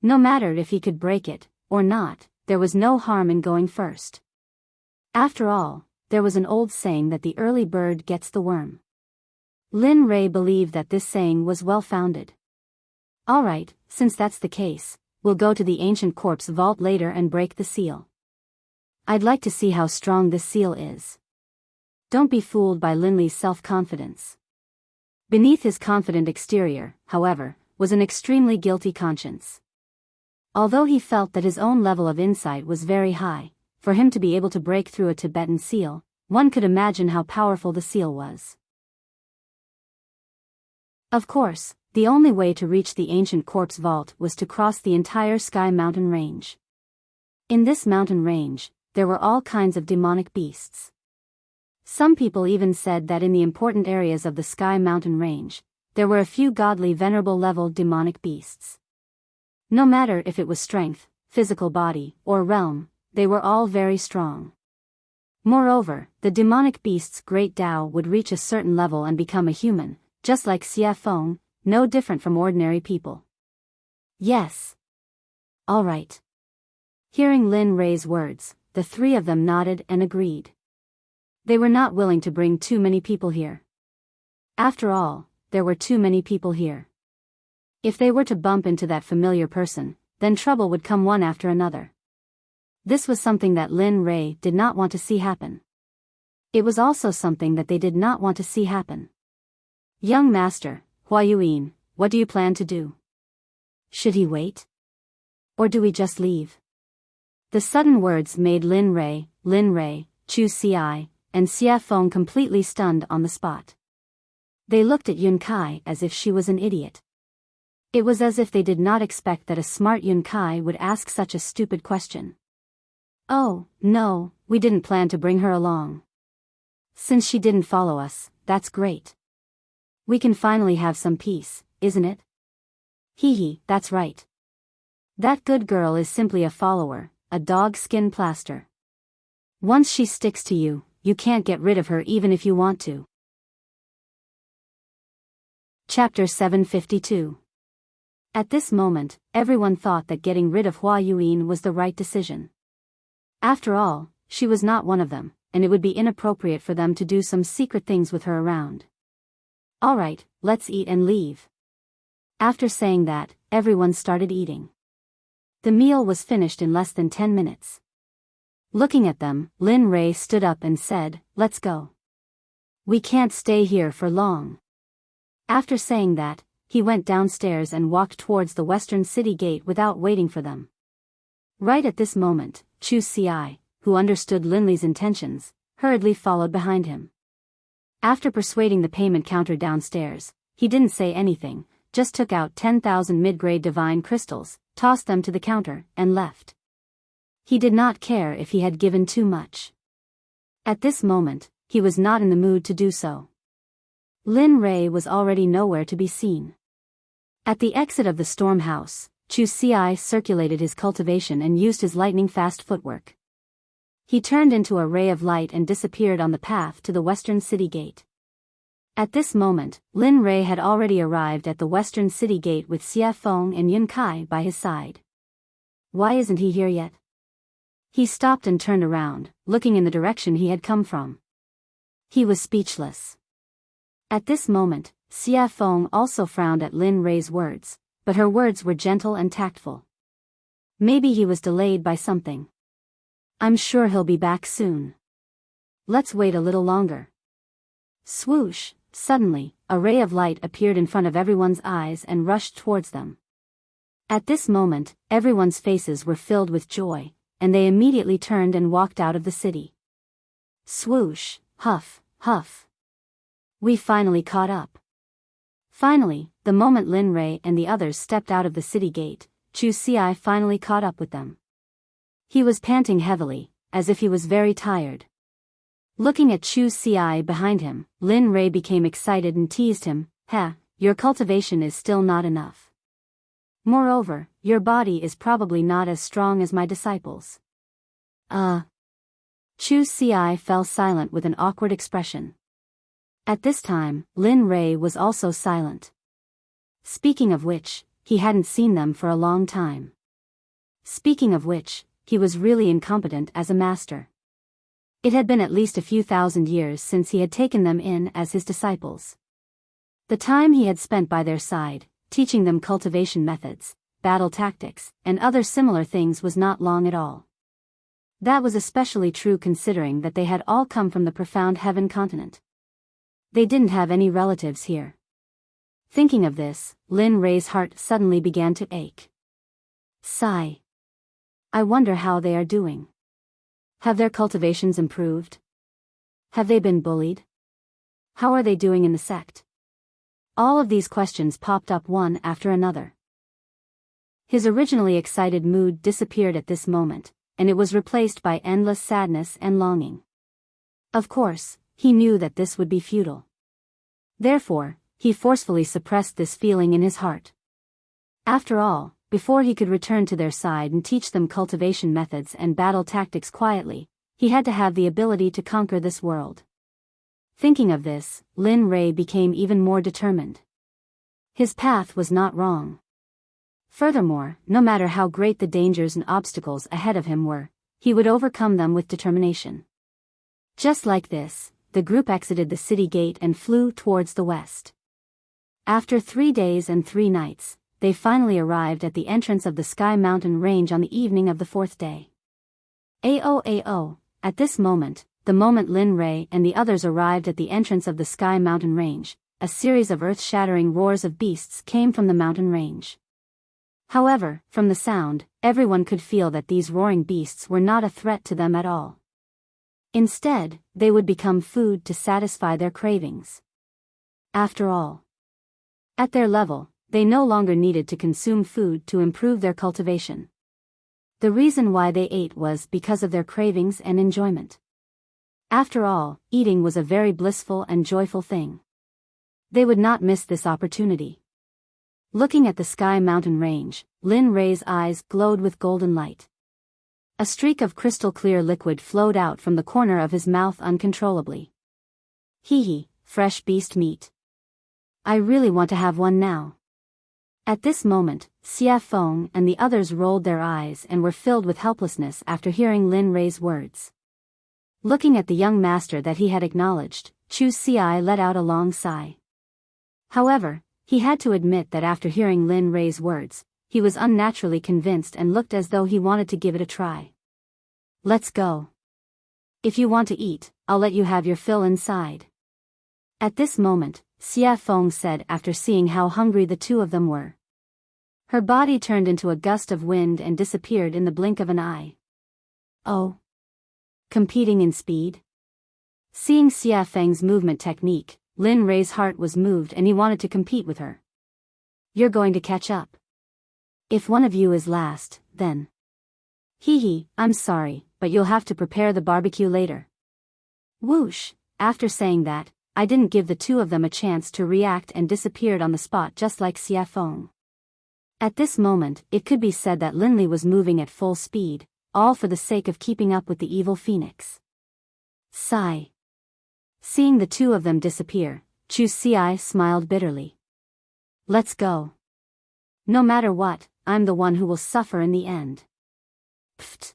No matter if he could break it, or not, there was no harm in going first. After all, there was an old saying that the early bird gets the worm. Lin Rei believed that this saying was well-founded. Alright, since that's the case, we'll go to the ancient corpse vault later and break the seal. I'd like to see how strong this seal is. Don't be fooled by Linley's self-confidence. Beneath his confident exterior, however, was an extremely guilty conscience. Although he felt that his own level of insight was very high, for him to be able to break through a Tibetan seal, one could imagine how powerful the seal was. Of course, the only way to reach the ancient corpse vault was to cross the entire Sky Mountain range. In this mountain range, there were all kinds of demonic beasts. Some people even said that in the important areas of the Sky Mountain range, there were a few godly venerable level demonic beasts. No matter if it was strength, physical body, or realm, they were all very strong. Moreover, the demonic beast's great Tao would reach a certain level and become a human, just like Xie Feng, no different from ordinary people. Yes. All right. Hearing Lin Rei's words, the three of them nodded and agreed. They were not willing to bring too many people here. After all, there were too many people here. If they were to bump into that familiar person, then trouble would come one after another. This was something that Lin Rei did not want to see happen. It was also something that they did not want to see happen. Young master, Hua Yuan, what do you plan to do? Should he wait? Or do we just leave? The sudden words made Lin Rei, Chu Ci, and Xia Feng completely stunned on the spot. They looked at Yun Kai as if she was an idiot. It was as if they did not expect that a smart Yun Kai would ask such a stupid question. Oh, no, we didn't plan to bring her along. Since she didn't follow us, that's great. We can finally have some peace, isn't it? Hee, that's right. That good girl is simply a follower, a dog skin plaster. Once she sticks to you, you can't get rid of her even if you want to. Chapter 752. At this moment, everyone thought that getting rid of Hua Yuan was the right decision. After all, she was not one of them, and it would be inappropriate for them to do some secret things with her around. Alright, let's eat and leave. After saying that, everyone started eating. The meal was finished in less than 10 minutes. Looking at them, Lin Rei stood up and said, "Let's go. We can't stay here for long." After saying that, he went downstairs and walked towards the western city gate without waiting for them. Right at this moment, Chu Ci, who understood Lin Li's intentions, hurriedly followed behind him. After persuading the payment counter downstairs, he didn't say anything, just took out 10,000 mid-grade divine crystals, tossed them to the counter, and left. He did not care if he had given too much. At this moment, he was not in the mood to do so. Lin Rei was already nowhere to be seen. At the exit of the storm house, Chu Ci circulated his cultivation and used his lightning-fast footwork. He turned into a ray of light and disappeared on the path to the western city gate. At this moment, Lin Rei had already arrived at the western city gate with Xia Feng and Yun Kai by his side. Why isn't he here yet? He stopped and turned around, looking in the direction he had come from. He was speechless. At this moment, Xia Feng also frowned at Lin Rei's words, but her words were gentle and tactful. Maybe he was delayed by something. I'm sure he'll be back soon. Let's wait a little longer. Swoosh, suddenly, a ray of light appeared in front of everyone's eyes and rushed towards them. At this moment, everyone's faces were filled with joy, and they immediately turned and walked out of the city. Swoosh, huff, huff. We finally caught up. Finally, the moment Lin Rei and the others stepped out of the city gate, Chu Ci finally caught up with them. He was panting heavily, as if he was very tired. Looking at Chu Ci behind him, Lin Rei became excited and teased him, your cultivation is still not enough. Moreover, your body is probably not as strong as my disciples. Chu Ci fell silent with an awkward expression. At this time, Lin Rei was also silent. Speaking of which, he hadn't seen them for a long time. Speaking of which, he was really incompetent as a master. It had been at least a few thousand years since he had taken them in as his disciples. The time he had spent by their side, teaching them cultivation methods, battle tactics, and other similar things was not long at all. That was especially true considering that they had all come from the profound heaven continent. They didn't have any relatives here. Thinking of this, Lin Rei's heart suddenly began to ache. Sigh. I wonder how they are doing. Have their cultivations improved? Have they been bullied? How are they doing in the sect? All of these questions popped up one after another. His originally excited mood disappeared at this moment, and it was replaced by endless sadness and longing. Of course, he knew that this would be futile. Therefore, he forcefully suppressed this feeling in his heart. After all, before he could return to their side and teach them cultivation methods and battle tactics quietly, he had to have the ability to conquer this world. Thinking of this, Lin Rei became even more determined. His path was not wrong. Furthermore, no matter how great the dangers and obstacles ahead of him were, he would overcome them with determination. Just like this, the group exited the city gate and flew towards the west. After 3 days and 3 nights, they finally arrived at the entrance of the Sky Mountain Range on the evening of the fourth day. Ao. At this moment, the moment Lin Rei and the others arrived at the entrance of the Sky Mountain Range, a series of earth-shattering roars of beasts came from the mountain range. However, from the sound, everyone could feel that these roaring beasts were not a threat to them at all. Instead, they would become food to satisfy their cravings. After all, at their level, they no longer needed to consume food to improve their cultivation. The reason why they ate was because of their cravings and enjoyment. After all, eating was a very blissful and joyful thing. They would not miss this opportunity. Looking at the Sky Mountain Range, Lin Rei's eyes glowed with golden light. A streak of crystal-clear liquid flowed out from the corner of his mouth uncontrollably. Hee, fresh beast meat. I really want to have one now. At this moment, Xia Feng and the others rolled their eyes and were filled with helplessness after hearing Lin Rei's words. Looking at the young master that he had acknowledged, Chu Xi let out a long sigh. However, he had to admit that after hearing Lin Rei's words, he was unnaturally convinced and looked as though he wanted to give it a try. Let's go. If you want to eat, I'll let you have your fill inside. At this moment, Xia Feng said after seeing how hungry the two of them were. Her body turned into a gust of wind and disappeared in the blink of an eye. Oh. Competing in speed? Seeing Xia Feng's movement technique, Lin Rei's heart was moved and he wanted to compete with her. You're going to catch up. If one of you is last, then. I'm sorry, but you'll have to prepare the barbecue later. Whoosh, after saying that, I didn't give the two of them a chance to react and disappeared on the spot just like Xia Feng. At this moment, it could be said that Linli was moving at full speed, all for the sake of keeping up with the evil phoenix. Sigh. Seeing the two of them disappear, Chu Xi smiled bitterly. Let's go. No matter what, I'm the one who will suffer in the end. Pfft.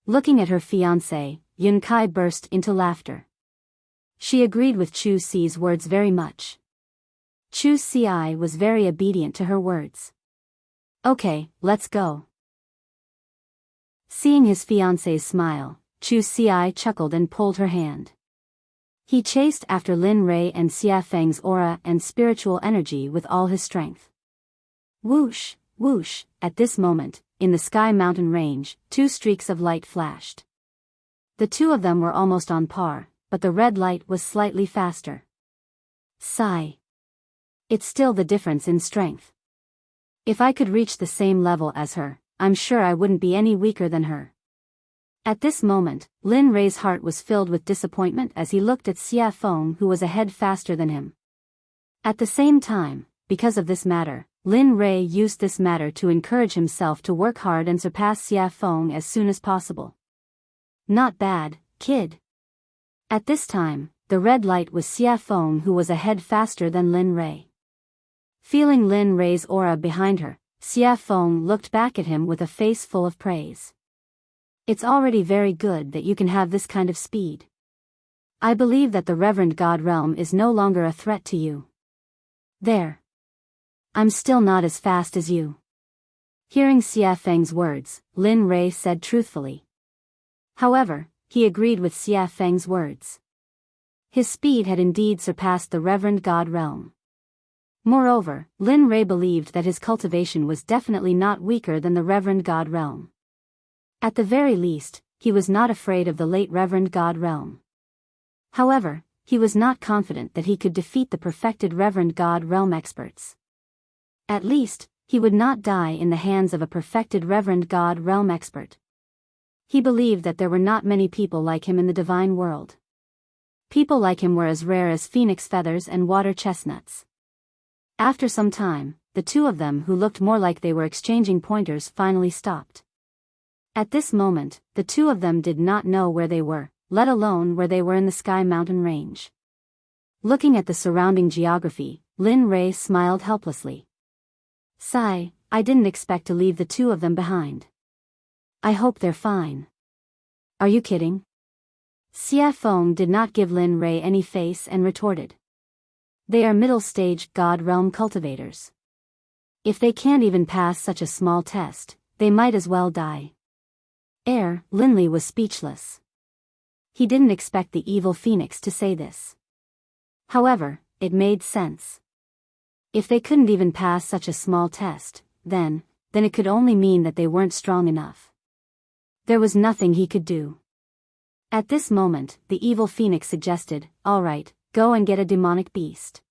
Looking at her fiancé, Yun Kai burst into laughter. She agreed with Chu Xi's words very much. Chu Xi was very obedient to her words. Okay, let's go. Seeing his fiancé's smile, Chu Xi chuckled and pulled her hand. He chased after Lin Rei and Xia Feng's aura and spiritual energy with all his strength. Whoosh, whoosh, at this moment, in the Sky Mountain Range, two streaks of light flashed. The two of them were almost on par, but the red light was slightly faster. Sigh. It's still the difference in strength. If I could reach the same level as her, I'm sure I wouldn't be any weaker than her. At this moment, Lin Rei's heart was filled with disappointment as he looked at Xia Feng who was ahead faster than him. At the same time, because of this matter, Lin Rei used this matter to encourage himself to work hard and surpass Xia Feng as soon as possible. Not bad, kid. At this time, the red light was Xia Feng who was ahead faster than Lin Rei. Feeling Lin Rei's aura behind her, Xia Feng looked back at him with a face full of praise. It's already very good that you can have this kind of speed. I believe that the Reverend God Realm is no longer a threat to you. There. I'm still not as fast as you. Hearing Xia Feng's words, Lin Rei said truthfully. However, he agreed with Xia Feng's words. His speed had indeed surpassed the Reverend God Realm. Moreover, Lin Rei believed that his cultivation was definitely not weaker than the Reverend God Realm. At the very least, he was not afraid of the late Reverend God Realm. However, he was not confident that he could defeat the perfected Reverend God Realm experts. At least, he would not die in the hands of a perfected Reverend God Realm expert. He believed that there were not many people like him in the divine world. People like him were as rare as phoenix feathers and water chestnuts. After some time, the two of them who looked more like they were exchanging pointers finally stopped. At this moment, the two of them did not know where they were, let alone where they were in the Sky Mountain Range. Looking at the surrounding geography, Lin Rei smiled helplessly. Sigh, I didn't expect to leave the two of them behind. I hope they're fine. Are you kidding? Xia Feng did not give Lin Rei any face and retorted. They are middle-stage God Realm cultivators. If they can't even pass such a small test, they might as well die. Linley was speechless. He didn't expect the evil phoenix to say this. However, it made sense. If they couldn't even pass such a small test, then it could only mean that they weren't strong enough. There was nothing he could do. At this moment, the evil phoenix suggested, "All right, go and get a demonic beast.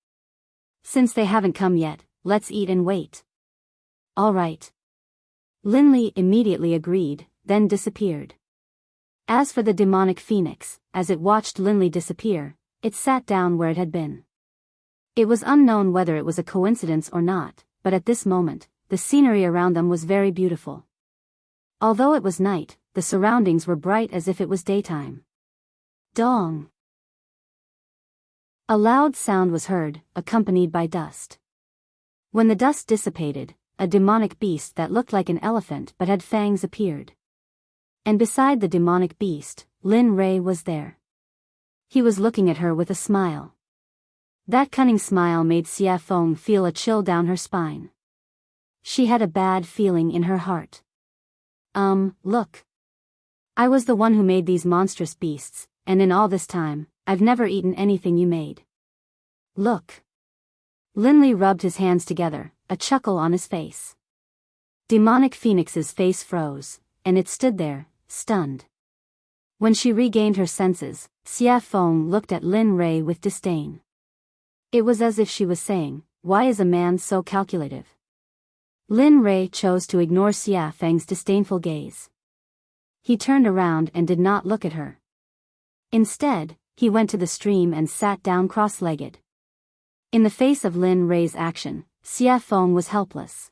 Since they haven't come yet, let's eat and wait." "All right." Linley immediately agreed, then disappeared. As for the demonic phoenix, as it watched Linley disappear, it sat down where it had been. It was unknown whether it was a coincidence or not, but at this moment, the scenery around them was very beautiful. Although it was night, the surroundings were bright as if it was daytime. Dong! A loud sound was heard, accompanied by dust. When the dust dissipated, a demonic beast that looked like an elephant but had fangs appeared. And beside the demonic beast, Lin Rei was there. He was looking at her with a smile. That cunning smile made Xia Feng feel a chill down her spine. She had a bad feeling in her heart. Look. I was the one who made these monstrous beasts, and in all this time, I've never eaten anything you made. Look. Linley rubbed his hands together, a chuckle on his face. Demonic Phoenix's face froze, and it stood there, stunned. When she regained her senses, Xia Feng looked at Lin Rei with disdain. It was as if she was saying, "Why is a man so calculative?" Lin Rei chose to ignore Xia Feng's disdainful gaze. He turned around and did not look at her. Instead, he went to the stream and sat down cross-legged. In the face of Lin Rei's action, Xia Feng was helpless.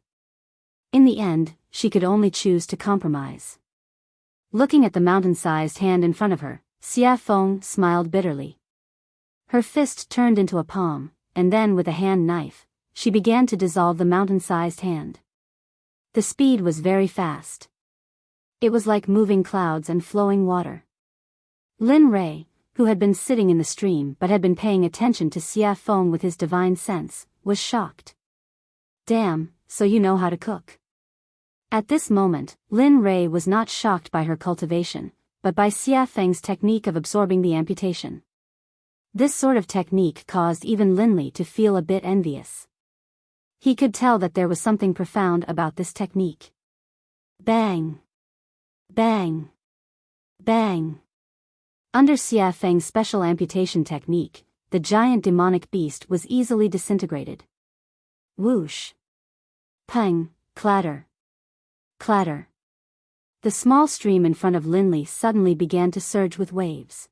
In the end, she could only choose to compromise. Looking at the mountain-sized hand in front of her, Xia Feng smiled bitterly. Her fist turned into a palm, and then with a hand knife, she began to dissolve the mountain-sized hand. The speed was very fast. It was like moving clouds and flowing water. Lin Rei, who had been sitting in the stream but had been paying attention to Xia Feng with his divine sense, was shocked. "Damn, so you know how to cook." At this moment, Lin Rei was not shocked by her cultivation, but by Xia Feng's technique of absorbing the amputation. This sort of technique caused even Linley to feel a bit envious. He could tell that there was something profound about this technique. Bang! Bang! Bang! Under Xia Feng's special amputation technique, the giant demonic beast was easily disintegrated. Whoosh! Pang! Clatter! Clatter! The small stream in front of Linley suddenly began to surge with waves.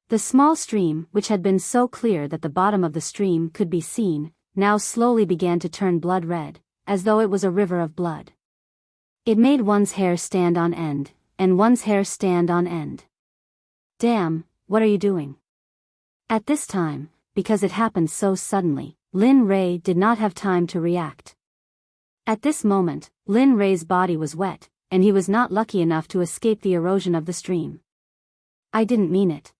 The small stream, which had been so clear that the bottom of the stream could be seen, now slowly began to turn blood red, as though it was a river of blood. It made one's hair stand on end, and one's hair stand on end. "Damn, what are you doing?" At this time, because it happened so suddenly, Lin Rei did not have time to react. At this moment, Lin Rei's body was wet, and he was not lucky enough to escape the erosion of the stream. "I didn't mean it."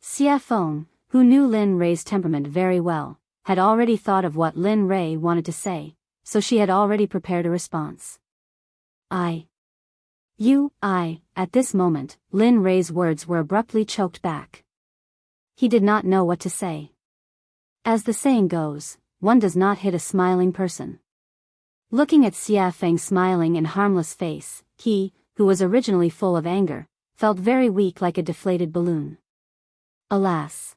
Xia Feng, who knew Lin Rei's temperament very well, had already thought of what Lin Rei wanted to say, so she had already prepared a response. At this moment, Lin Rei's words were abruptly choked back. He did not know what to say. As the saying goes, one does not hit a smiling person. Looking at Xia Feng's smiling and harmless face, he, who was originally full of anger, felt very weak like a deflated balloon. Alas!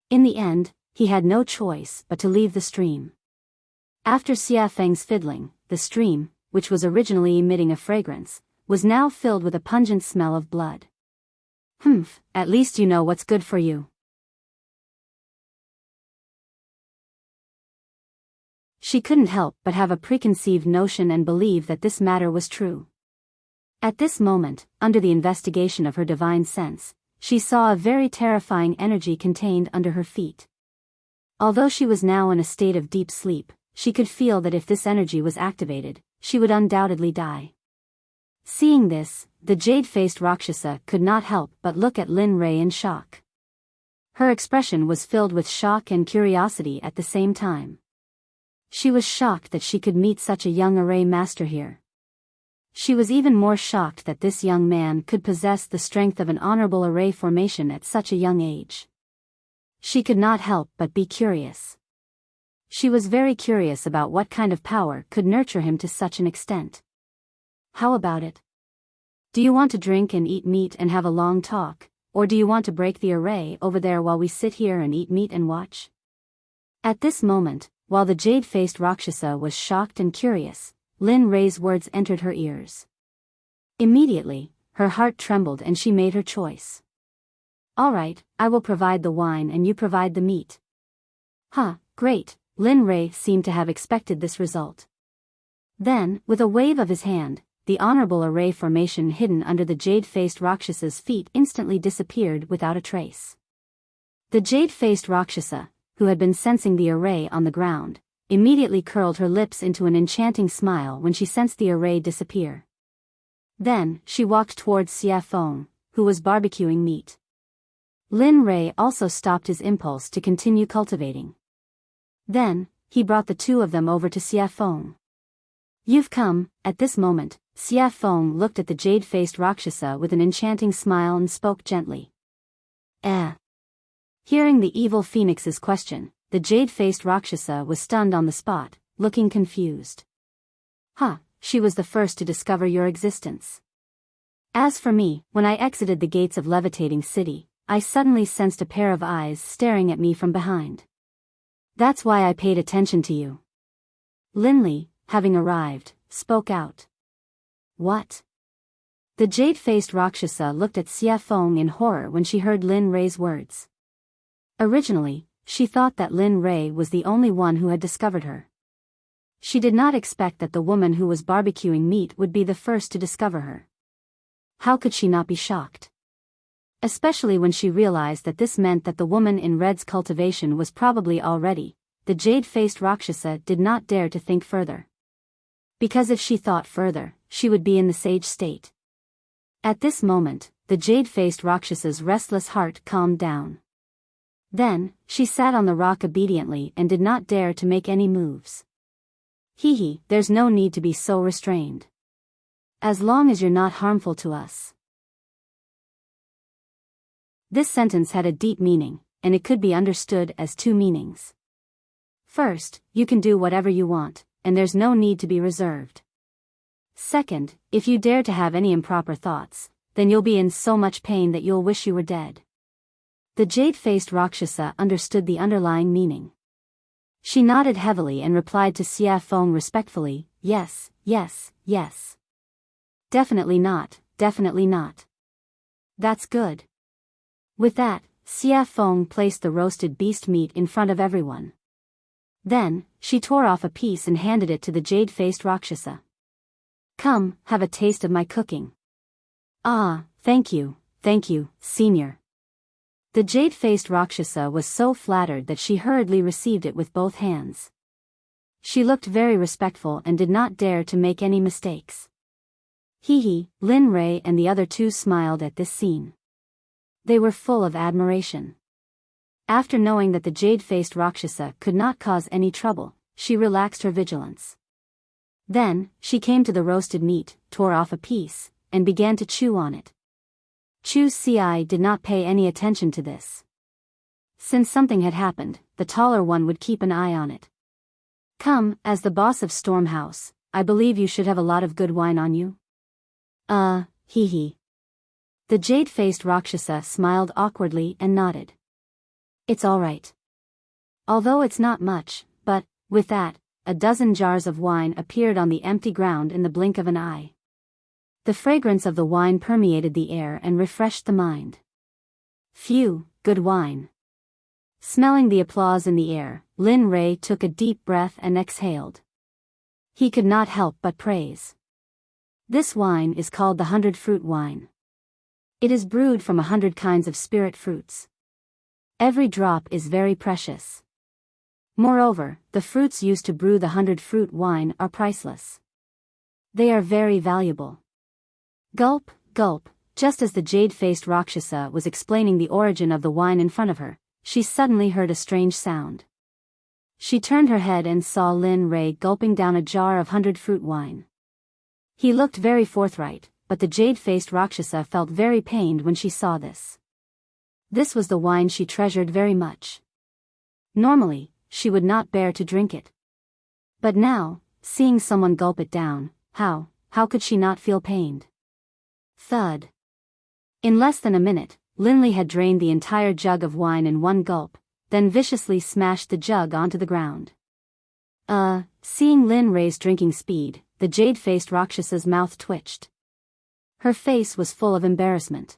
In the end, he had no choice but to leave the stream. After Xia Feng's fiddling, the stream, which was originally emitting a fragrance, was now filled with a pungent smell of blood. "Humph, at least you know what's good for you." She couldn't help but have a preconceived notion and believe that this matter was true. At this moment, under the investigation of her divine sense, she saw a very terrifying energy contained under her feet. Although she was now in a state of deep sleep, she could feel that if this energy was activated, she would undoubtedly die. Seeing this, the jade-faced Rakshasa could not help but look at Lin Rei in shock. Her expression was filled with shock and curiosity at the same time. She was shocked that she could meet such a young array master here. She was even more shocked that this young man could possess the strength of an honorable array formation at such a young age. She could not help but be curious. She was very curious about what kind of power could nurture him to such an extent. How about it? Do you want to drink and eat meat and have a long talk, or do you want to break the array over there while we sit here and eat meat and watch? At this moment, while the jade-faced Rakshasa was shocked and curious, Lin Rei's words entered her ears. Immediately, her heart trembled and she made her choice. All right, I will provide the wine and you provide the meat. Huh, great, Lin Rei seemed to have expected this result. Then, with a wave of his hand, the honorable array formation hidden under the jade-faced Rakshasa's feet instantly disappeared without a trace. The jade-faced Rakshasa, who had been sensing the array on the ground, immediately curled her lips into an enchanting smile when she sensed the array disappear. Then, she walked towards Xia Feng, who was barbecuing meat. Lin Rei also stopped his impulse to continue cultivating. Then, he brought the two of them over to Xia Feng. You've come. At this moment, Xia Feng looked at the jade-faced Rakshasa with an enchanting smile and spoke gently. Hearing the evil phoenix's question, the jade-faced Rakshasa was stunned on the spot, looking confused. She was the first to discover your existence. As for me, when I exited the gates of Levitating City, I suddenly sensed a pair of eyes staring at me from behind. That's why I paid attention to you. Linley, having arrived, spoke out. What? The jade-faced Rakshasa looked at Xia Feng in horror when she heard Lin Rei's words. Originally, she thought that Lin Rei was the only one who had discovered her. She did not expect that the woman who was barbecuing meat would be the first to discover her. How could she not be shocked? Especially when she realized that this meant that the woman in red's cultivation was probably already. The jade-faced Rakshasa did not dare to think further. Because if she thought further, she would be in the sage state. At this moment, the jade-faced Rakshasa's restless heart calmed down. Then, she sat on the rock obediently and did not dare to make any moves. There's no need to be so restrained. As long as you're not harmful to us. This sentence had a deep meaning, and it could be understood as two meanings. First, you can do whatever you want, and there's no need to be reserved. Second, if you dare to have any improper thoughts, then you'll be in so much pain that you'll wish you were dead. The jade-faced Rakshasa understood the underlying meaning. She nodded heavily and replied to Xia Feng respectfully, yes. Definitely not. That's good. With that, Xia Feng placed the roasted beast meat in front of everyone. Then, she tore off a piece and handed it to the jade-faced Rakshasa. Come, have a taste of my cooking. Thank you, Senior. The jade-faced Rakshasa was so flattered that she hurriedly received it with both hands. She looked very respectful and did not dare to make any mistakes. Lin Rei and the other two smiled at this scene. They were full of admiration. After knowing that the jade-faced Rakshasa could not cause any trouble, she relaxed her vigilance. Then, she came to the roasted meat, tore off a piece, and began to chew on it. Chu Ci did not pay any attention to this. Since something had happened, the taller one would keep an eye on it. Come, as the boss of Storm House, I believe you should have a lot of good wine on you. The jade-faced Rakshasa smiled awkwardly and nodded. It's all right. Although it's not much, but, with that, a dozen jars of wine appeared on the empty ground in the blink of an eye. The fragrance of the wine permeated the air and refreshed the mind. Phew, good wine. Smelling the applause in the air, Lin Rei took a deep breath and exhaled. He could not help but praise. This wine is called the 100-fruit wine. It is brewed from 100 kinds of spirit fruits. Every drop is very precious. Moreover, the fruits used to brew the 100-fruit wine are priceless. They are very valuable. Gulp, gulp, just as the jade-faced Rakshasa was explaining the origin of the wine in front of her, she suddenly heard a strange sound. She turned her head and saw Lin Ray gulping down a jar of 100-fruit wine. He looked very forthright, but the jade-faced Rakshasa felt very pained when she saw this. This was the wine she treasured very much. Normally, she would not bear to drink it. But now, seeing someone gulp it down, how could she not feel pained? Thud. In less than a minute, Linley had drained the entire jug of wine in one gulp, then viciously smashed the jug onto the ground. Seeing Lin Ray's drinking speed, the jade-faced Rakshasa's mouth twitched. Her face was full of embarrassment.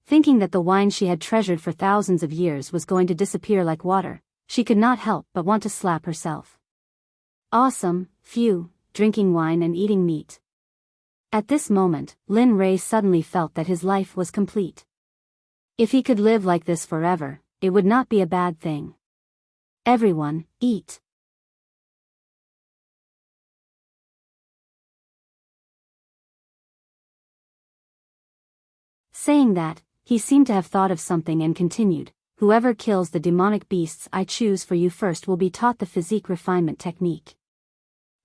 Thinking that the wine she had treasured for thousands of years was going to disappear like water, she could not help but want to slap herself. Awesome, phew, drinking wine and eating meat. At this moment, Lin Ray suddenly felt that his life was complete. If he could live like this forever, it would not be a bad thing. Everyone, eat. Saying that, he seemed to have thought of something and continued, whoever kills the demonic beasts I choose for you first will be taught the physique refinement technique.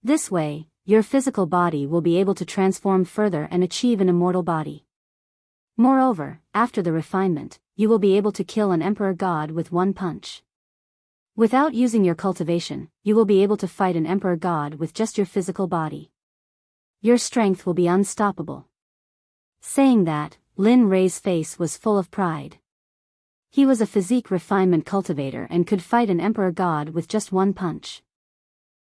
This way, your physical body will be able to transform further and achieve an immortal body. Moreover, after the refinement, you will be able to kill an emperor god with one punch. Without using your cultivation, you will be able to fight an emperor god with just your physical body. Your strength will be unstoppable. Saying that, Lin Ray's face was full of pride. He was a physique refinement cultivator and could fight an emperor god with just one punch.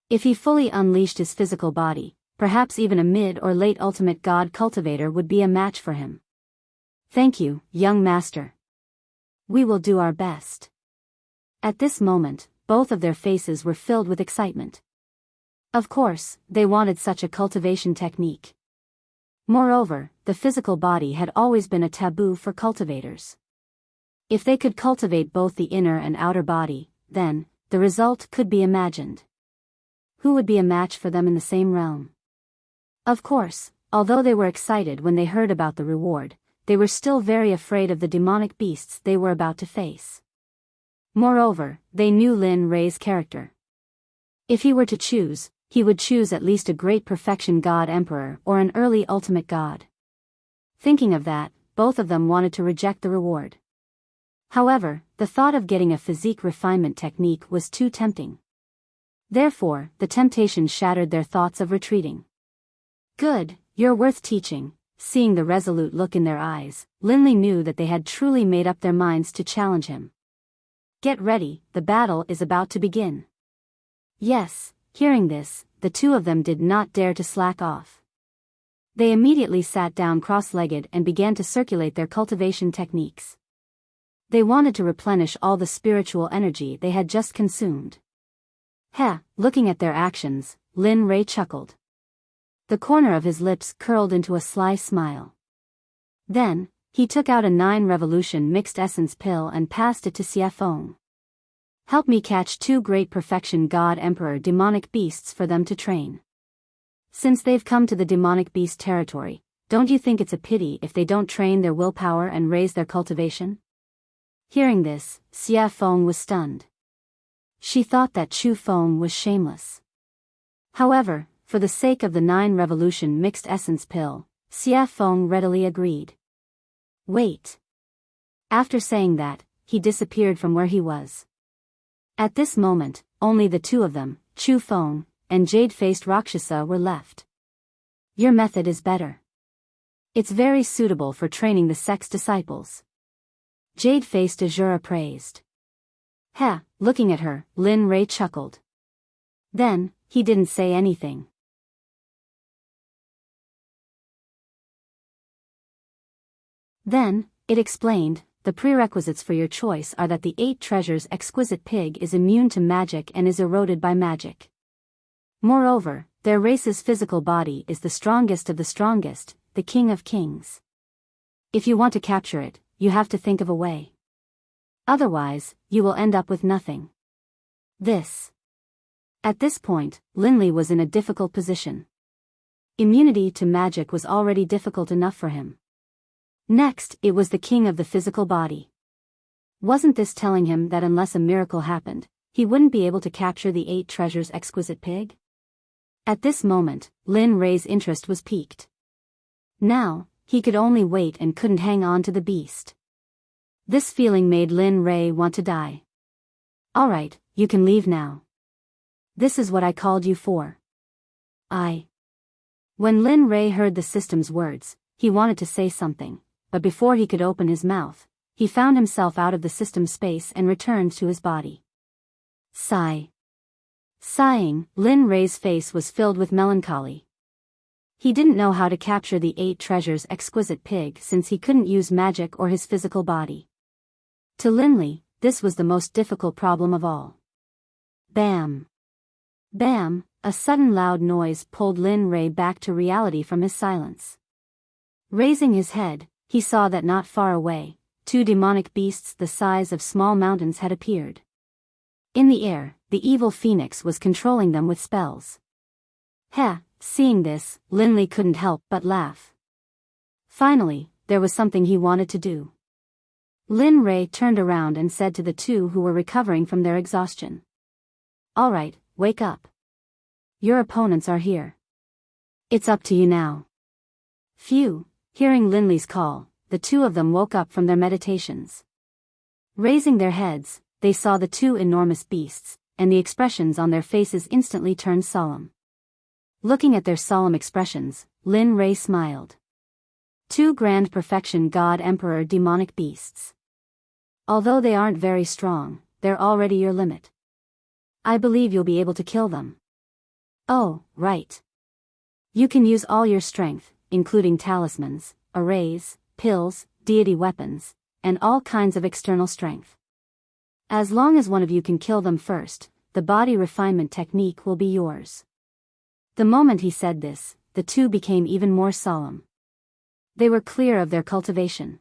If he fully unleashed his physical body, perhaps even a mid or late ultimate god cultivator would be a match for him. Thank you, young master. We will do our best. At this moment, both of their faces were filled with excitement. Of course, they wanted such a cultivation technique. Moreover, the physical body had always been a taboo for cultivators. If they could cultivate both the inner and outer body, then, the result could be imagined. Who would be a match for them in the same realm? Of course, although they were excited when they heard about the reward, they were still very afraid of the demonic beasts they were about to face. Moreover, they knew Lin Ray's character. If he were to choose, he would choose at least a great perfection god emperor or an early ultimate god. Thinking of that, both of them wanted to reject the reward. However, the thought of getting a physique refinement technique was too tempting. Therefore, the temptation shattered their thoughts of retreating. Good, you're worth teaching. Seeing the resolute look in their eyes, Linley knew that they had truly made up their minds to challenge him. Get ready, the battle is about to begin. Yes, hearing this, the two of them did not dare to slack off. They immediately sat down cross-legged and began to circulate their cultivation techniques. They wanted to replenish all the spiritual energy they had just consumed. Looking at their actions, Lin Ray chuckled. The corner of his lips curled into a sly smile. Then, he took out a 9-revolution mixed essence pill and passed it to Xie Feng. Help me catch 2 great perfection god emperor demonic beasts for them to train. Since they've come to the demonic beast territory, don't you think it's a pity if they don't train their willpower and raise their cultivation? Hearing this, Xie Feng was stunned. She thought that Chu Feng was shameless. However, for the sake of the 9-revolution mixed essence pill, Xie Feng readily agreed. Wait. After saying that, he disappeared from where he was. At this moment, only the two of them, Chu Feng and jade-faced Rakshasa, were left. Your method is better. It's very suitable for training the Sect's disciples. Jade-faced Azura praised. Looking at her, Lin Ray chuckled. Then, he didn't say anything. Then, it explained, the prerequisites for your choice are that the 8 treasures exquisite pig is immune to magic and is eroded by magic. Moreover, their race's physical body is the strongest of the strongest, the king of kings. If you want to capture it, you have to think of a way. Otherwise, you will end up with nothing. At this point, Linley was in a difficult position. Immunity to magic was already difficult enough for him. Next, it was the king of the physical body. Wasn't this telling him that unless a miracle happened, he wouldn't be able to capture the 8 treasures exquisite pig? At this moment, Lin Rei's interest was piqued. Now, he could only wait and couldn't hang on to the beast. This feeling made Lin Rei want to die. Alright, you can leave now. This is what I called you for. When Lin Rei heard the system's words, he wanted to say something, but before he could open his mouth, he found himself out of the system space and returned to his body. Sigh. Sighing, Lin Rei's face was filled with melancholy. He didn't know how to capture the 8 treasures exquisite pig since he couldn't use magic or his physical body. To Linley, this was the most difficult problem of all. Bam! Bam! A sudden loud noise pulled Lin Rei back to reality from his silence. Raising his head, he saw that not far away, 2 demonic beasts the size of small mountains had appeared. In the air, the evil phoenix was controlling them with spells. Heh! Seeing this, Linley couldn't help but laugh. Finally, there was something he wanted to do. Lin Rei turned around and said to the 2 who were recovering from their exhaustion. Alright, wake up. Your opponents are here. It's up to you now. Phew! Hearing Linley's call, the 2 of them woke up from their meditations. Raising their heads, they saw the 2 enormous beasts, and the expressions on their faces instantly turned solemn. Looking at their solemn expressions, Lin Rei smiled. 2 grand perfection God Emperor demonic beasts. Although they aren't very strong, they're already your limit. I believe you'll be able to kill them. Oh, right. You can use all your strength, including talismans, arrays, pills, deity weapons, and all kinds of external strength. As long as one of you can kill them first, the body refinement technique will be yours. The moment he said this, the 2 became even more solemn. They were clear of their cultivation.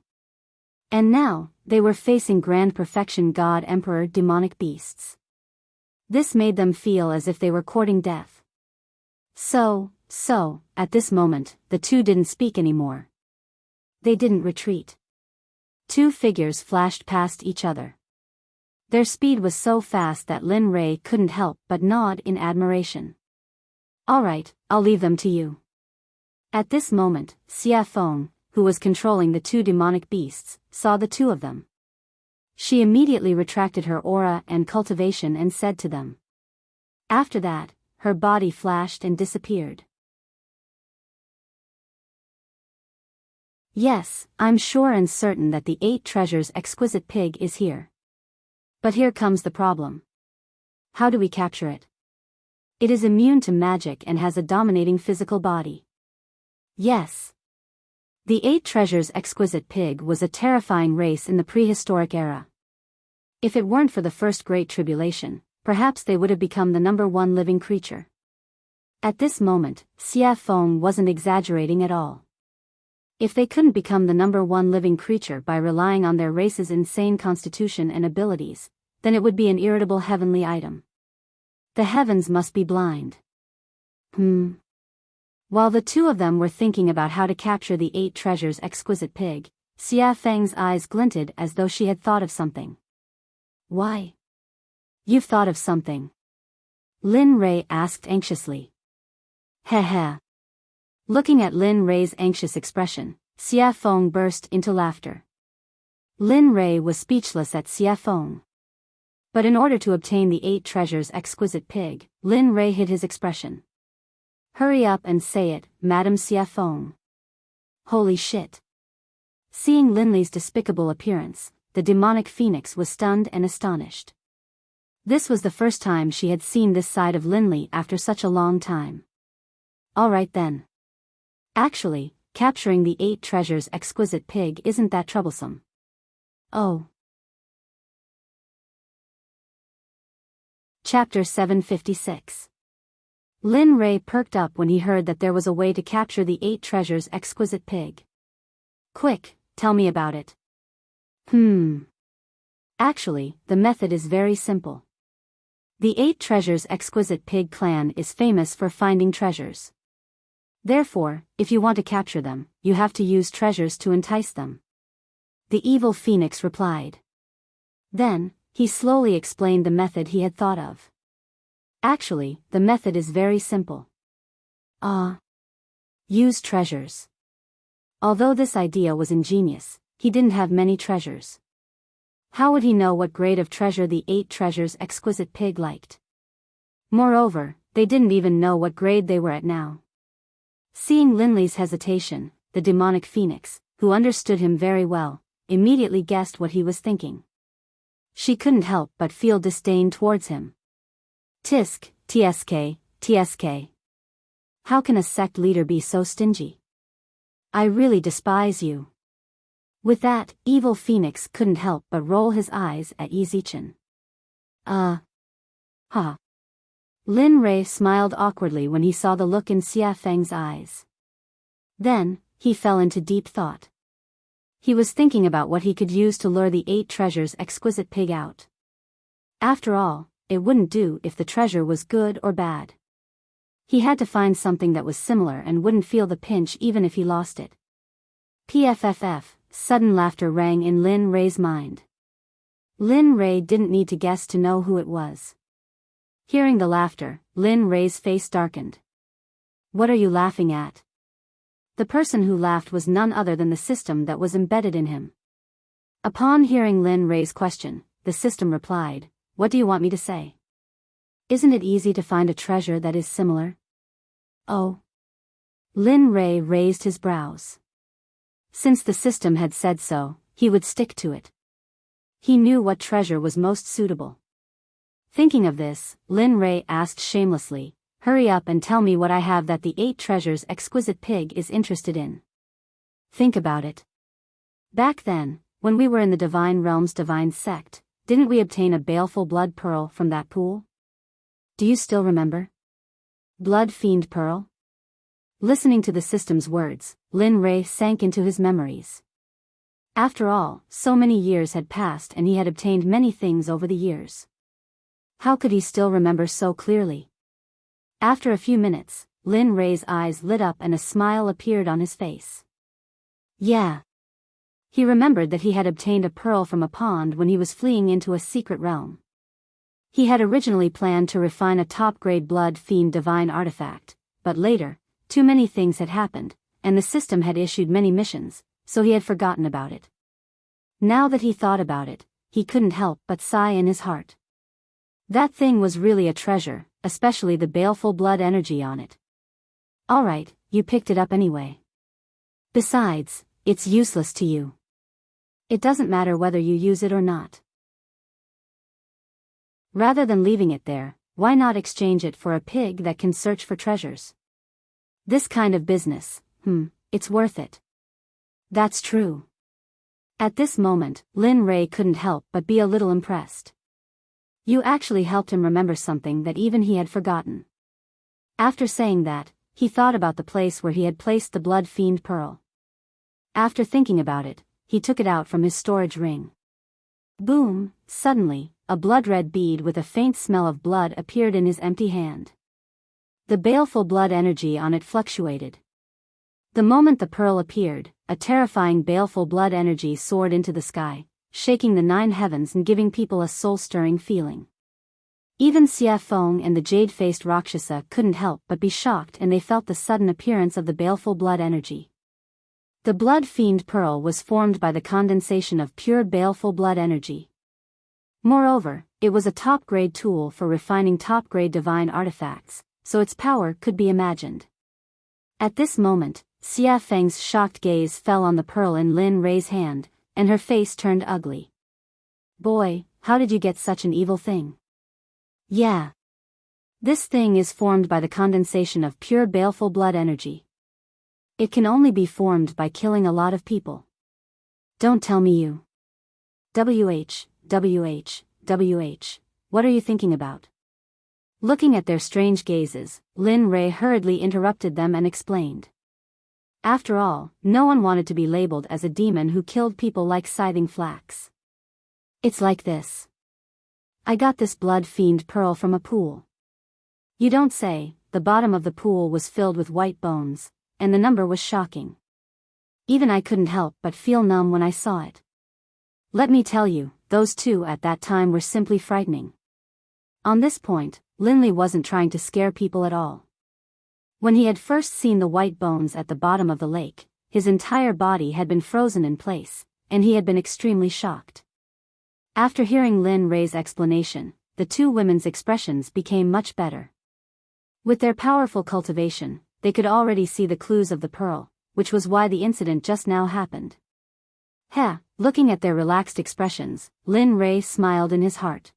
And now, they were facing grand perfection God Emperor demonic beasts. This made them feel as if they were courting death. So, at this moment, the 2 didn't speak anymore. They didn't retreat. 2 figures flashed past each other. Their speed was so fast that Lin Rei couldn't help but nod in admiration. Alright, I'll leave them to you. At this moment, Xia Feng, who was controlling the 2 demonic beasts, saw the 2 of them. She immediately retracted her aura and cultivation and said to them. After that, her body flashed and disappeared. Yes, I'm sure and certain that the 8 treasures exquisite pig is here. But here comes the problem. How do we capture it? It is immune to magic and has a dominating physical body. Yes. The 8 treasures exquisite pig was a terrifying race in the prehistoric era. If it weren't for the first great tribulation, perhaps they would have become the #1 living creature. At this moment, Xia Feng wasn't exaggerating at all. If they couldn't become the #1 living creature by relying on their race's insane constitution and abilities, then it would be an irritable heavenly item. The heavens must be blind. While the 2 of them were thinking about how to capture the 8 treasures exquisite pig, Xia Feng's eyes glinted as though she had thought of something. Why? You've thought of something? Lin Rei asked anxiously. Heh. Looking at Lin Rei's anxious expression, Xia Feng burst into laughter. Lin Rei was speechless at Xia Feng. But in order to obtain the 8 treasures exquisite pig, Lin Rei hid his expression. Hurry up and say it, Madam Xia Feng. Holy shit. Seeing Linley's despicable appearance, the demonic phoenix was stunned and astonished. This was the first time she had seen this side of Linley after such a long time. Alright then. Actually, capturing the 8 treasures exquisite pig isn't that troublesome. Oh. Chapter 756. Lin Rei perked up when he heard that there was a way to capture the 8 treasures exquisite pig. Quick, tell me about it. Actually, the method is very simple. The 8 treasures exquisite pig clan is famous for finding treasures. Therefore, if you want to capture them, you have to use treasures to entice them. The evil phoenix replied. Then, He slowly explained the method he had thought of. Actually, the method is very simple. Use treasures. Although this idea was ingenious, he didn't have many treasures. How would he know what grade of treasure the 8 treasures exquisite pig liked? Moreover, they didn't even know what grade they were at now. Seeing Linley's hesitation, the demonic phoenix, who understood him very well, immediately guessed what he was thinking. She couldn't help but feel disdain towards him. Tisk, tsk, tsk. How can a sect leader be so stingy? I really despise you. With that, evil phoenix couldn't help but roll his eyes at Yizichin. Lin Rei smiled awkwardly when he saw the look in Xia Feng's eyes. Then, he fell into deep thought. He was thinking about what he could use to lure the 8 treasures exquisite pig out. After all, it wouldn't do if the treasure was good or bad. He had to find something that was similar and wouldn't feel the pinch even if he lost it. PFFF, sudden laughter rang in Lin Rei's mind. Lin Rei didn't need to guess to know who it was. Hearing the laughter, Lin Rei's face darkened. What are you laughing at? The person who laughed was none other than the system that was embedded in him. Upon hearing Lin Rei's question, the system replied, "What do you want me to say? Isn't it easy to find a treasure that is similar?" Oh. Lin Rei raised his brows. Since the system had said so, he would stick to it. He knew what treasure was most suitable. Thinking of this, Lin Rei asked shamelessly, "Hurry up and tell me what I have that the 8 treasures exquisite pig is interested in." Think about it. Back then, when we were in the Divine Realm's Divine Sect, didn't we obtain a baleful blood pearl from that pool? Do you still remember? Blood Fiend Pearl? Listening to the system's words, Lin Rei sank into his memories. After all, so many years had passed and he had obtained many things over the years. How could he still remember so clearly? After a few minutes, Lin Rei's eyes lit up and a smile appeared on his face. Yeah. He remembered that he had obtained a pearl from a pond when he was fleeing into a secret realm. He had originally planned to refine a top-grade Blood Fiend divine artifact, but later, too many things had happened, and the system had issued many missions, so he had forgotten about it. Now that he thought about it, he couldn't help but sigh in his heart. That thing was really a treasure, especially the baleful blood energy on it. Alright, you picked it up anyway. Besides, it's useless to you. It doesn't matter whether you use it or not. Rather than leaving it there, why not exchange it for a pig that can search for treasures? This kind of business, it's worth it. That's true. At this moment, Lin Rei couldn't help but be a little impressed. You actually helped him remember something that even he had forgotten. After saying that, he thought about the place where he had placed the Blood Fiend Pearl. After thinking about it, he took it out from his storage ring. Boom! Suddenly, a blood-red bead with a faint smell of blood appeared in his empty hand. The baleful blood energy on it fluctuated. The moment the pearl appeared, a terrifying baleful blood energy soared into the sky, shaking the 9 heavens and giving people a soul-stirring feeling. Even Xia Feng and the jade-faced Rakshasa couldn't help but be shocked, and they felt the sudden appearance of the baleful blood energy. The Blood Fiend Pearl was formed by the condensation of pure baleful blood energy. Moreover, it was a top-grade tool for refining top-grade divine artifacts, so its power could be imagined. At this moment, Xia Feng's shocked gaze fell on the pearl in Lin Rei's hand, and her face turned ugly. Boy, how did you get such an evil thing? Yeah. This thing is formed by the condensation of pure baleful blood energy. It can only be formed by killing a lot of people. Don't tell me you. WH, what are you thinking about? Looking at their strange gazes, Lin Rei hurriedly interrupted them and explained. After all, no one wanted to be labeled as a demon who killed people like scything flax. It's like this. I got this Blood Fiend Pearl from a pool. You don't say. The bottom of the pool was filled with white bones, and the number was shocking. Even I couldn't help but feel numb when I saw it. Let me tell you, those two at that time were simply frightening. On this point, Linley wasn't trying to scare people at all. When he had first seen the white bones at the bottom of the lake, his entire body had been frozen in place, and he had been extremely shocked. After hearing Lin Rei's explanation, the two women's expressions became much better. With their powerful cultivation, they could already see the clues of the pearl, which was why the incident just now happened. Looking at their relaxed expressions, Lin Rei smiled in his heart.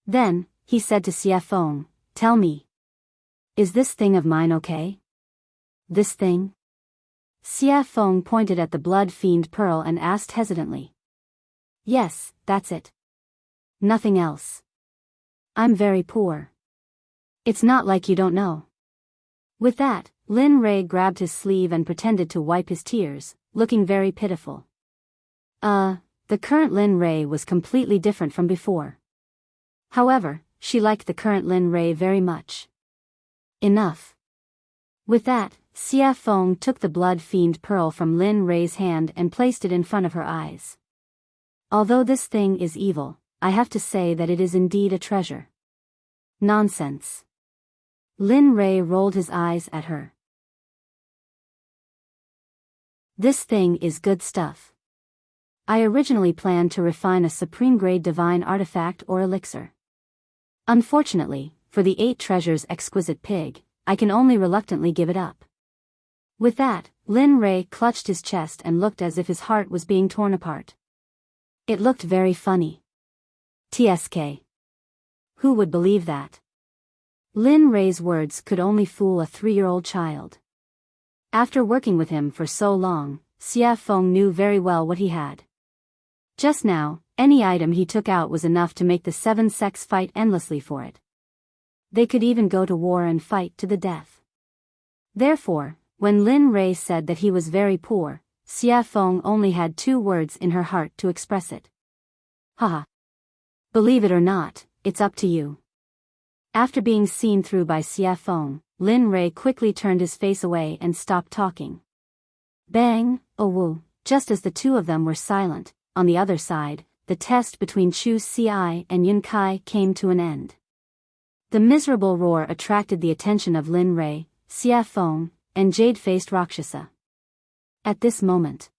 Then, he said to Xie Feng, "Tell me. Is this thing of mine okay?" "This thing?" Xie Feng pointed at the blood fiend pearl and asked hesitantly. "Yes, that's it. Nothing else. I'm very poor. It's not like you don't know." With that, Lin Rei grabbed his sleeve and pretended to wipe his tears, looking very pitiful. The current Lin Rei was completely different from before. However, she liked the current Lin Rei very much. Enough. With that, Xie Feng took the blood fiend pearl from Lin Rei's hand and placed it in front of her eyes. "Although this thing is evil, I have to say that it is indeed a treasure." "Nonsense." Lin Rei rolled his eyes at her. "This thing is good stuff. I originally planned to refine a supreme-grade divine artifact or elixir. Unfortunately, for the 8 treasures exquisite pig, I can only reluctantly give it up." With that, Lin Rei clutched his chest and looked as if his heart was being torn apart. It looked very funny. TSK. Who would believe that? Lin Rei's words could only fool a 3-year-old child. After working with him for so long, Xie Feng knew very well what he had. Just now, any item he took out was enough to make the 7 sects fight endlessly for it. They could even go to war and fight to the death. Therefore, when Lin Rei said that he was very poor, Xie Feng only had 2 words in her heart to express it. Haha. Believe it or not, it's up to you. After being seen through by Xie Feng, Lin Rei quickly turned his face away and stopped talking. Bang, oh woo, just as the two of them were silent, on the other side, the test between Chu Xi and Yun Kai came to an end. The miserable roar attracted the attention of Lin Rei, Xie Feng, and jade-faced Rakshasa. At this moment,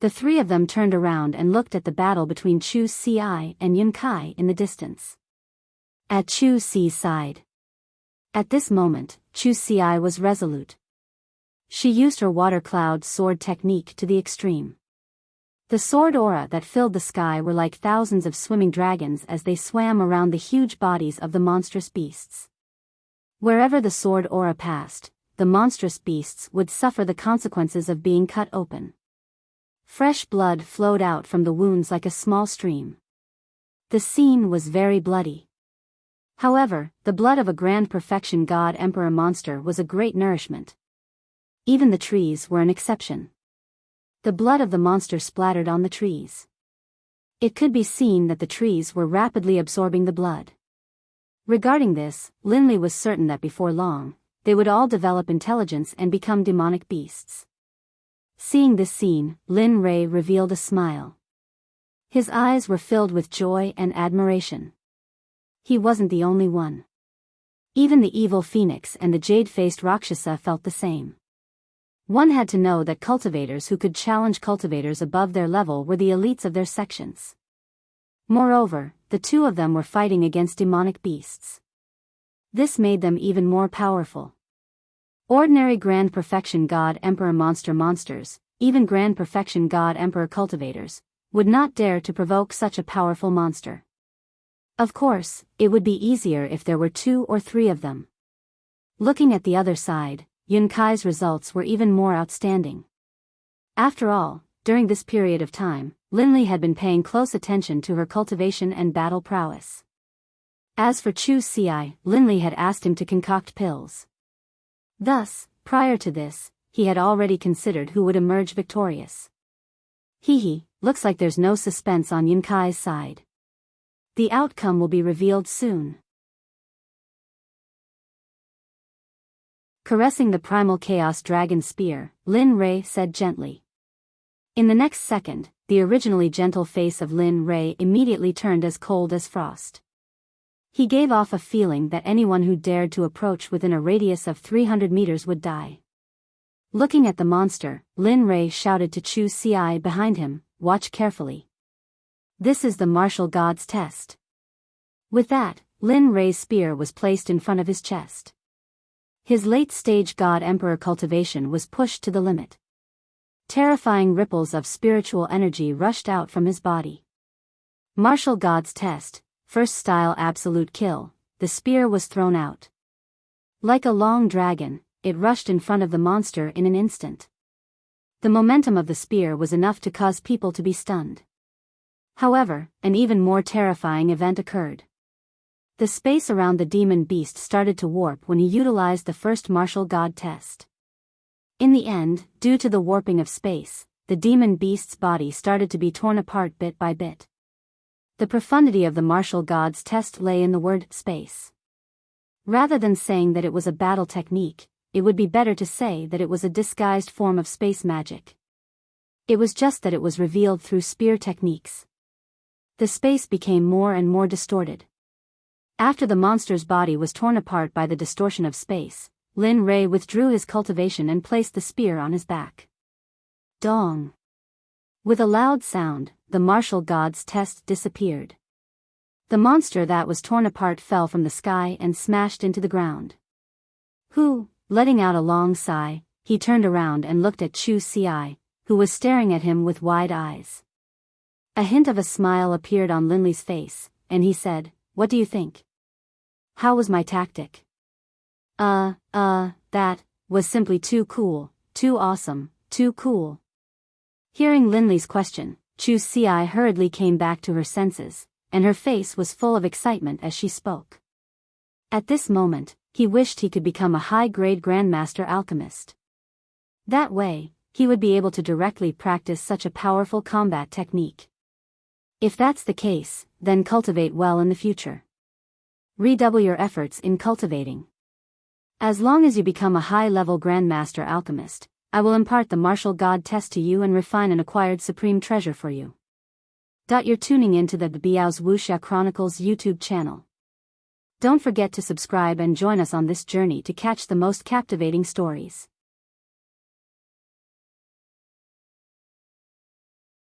the 3 of them turned around and looked at the battle between Chu Xi and Yun Kai in the distance. At Chu Xi's side. At this moment, Chu Xi was resolute. She used her water cloud sword technique to the extreme. The sword aura that filled the sky were like thousands of swimming dragons as they swam around the huge bodies of the monstrous beasts. Wherever the sword aura passed, the monstrous beasts would suffer the consequences of being cut open. Fresh blood flowed out from the wounds like a small stream. The scene was very bloody. However, the blood of a grand perfection god emperor monster was a great nourishment. Even the trees were an exception. The blood of the monster splattered on the trees. It could be seen that the trees were rapidly absorbing the blood. Regarding this, Linley was certain that before long, they would all develop intelligence and become demonic beasts. Seeing this scene, Lin Rei revealed a smile. His eyes were filled with joy and admiration. He wasn't the only one. Even the evil phoenix and the jade-faced Rakshasa felt the same. One had to know that cultivators who could challenge cultivators above their level were the elites of their sections. Moreover, the 2 of them were fighting against demonic beasts. This made them even more powerful. Ordinary Grand Perfection God Emperor monsters, even Grand Perfection God Emperor cultivators, would not dare to provoke such a powerful monster. Of course, it would be easier if there were 2 or 3 of them. Looking at the other side, Yun Kai's results were even more outstanding. After all, during this period of time, Linley had been paying close attention to her cultivation and battle prowess. As for Chu Xi, Linley had asked him to concoct pills. Thus, prior to this, he had already considered who would emerge victorious. Looks like there's no suspense on Yun Kai's side. The outcome will be revealed soon. Caressing the primal chaos dragon spear, Lin Rei said gently. In the next second, the originally gentle face of Lin Rei immediately turned as cold as frost. He gave off a feeling that anyone who dared to approach within a radius of 300 meters would die. Looking at the monster, Lin Rei shouted to Chu Xi behind him, "Watch carefully. This is the martial god's test." With that, Lin Rei's spear was placed in front of his chest. His late-stage god-emperor cultivation was pushed to the limit. Terrifying ripples of spiritual energy rushed out from his body. Martial god's test, first style absolute kill, the spear was thrown out. Like a long dragon, it rushed in front of the monster in an instant. The momentum of the spear was enough to cause people to be stunned. However, an even more terrifying event occurred. The space around the demon beast started to warp when he utilized the first martial god test. In the end, due to the warping of space, the demon beast's body started to be torn apart bit by bit. The profundity of the martial god's test lay in the word space. Rather than saying that it was a battle technique, it would be better to say that it was a disguised form of space magic. It was just that it was revealed through spear techniques. The space became more and more distorted. After the monster's body was torn apart by the distortion of space, Lin Rei withdrew his cultivation and placed the spear on his back. Dong! With a loud sound, the martial god's test disappeared. The monster that was torn apart fell from the sky and smashed into the ground. Letting out a long sigh, he turned around and looked at Chu Xi, who was staring at him with wide eyes. A hint of a smile appeared on Linley's face, and he said, "What do you think? How was my tactic?" That was simply too cool, too awesome, too cool." Hearing Linley's question, Chu Xi hurriedly came back to her senses, and her face was full of excitement as she spoke. At this moment, he wished he could become a high-grade Grandmaster Alchemist. That way, he would be able to directly practice such a powerful combat technique. If that's the case, then cultivate well in the future. Redouble your efforts in cultivating. As long as you become a high-level Grandmaster Alchemist, I will impart the martial god test to you and refine an acquired supreme treasure for you. You're tuning into the Biyao's Wuxia Chronicles YouTube channel. Don't forget to subscribe and join us on this journey to catch the most captivating stories.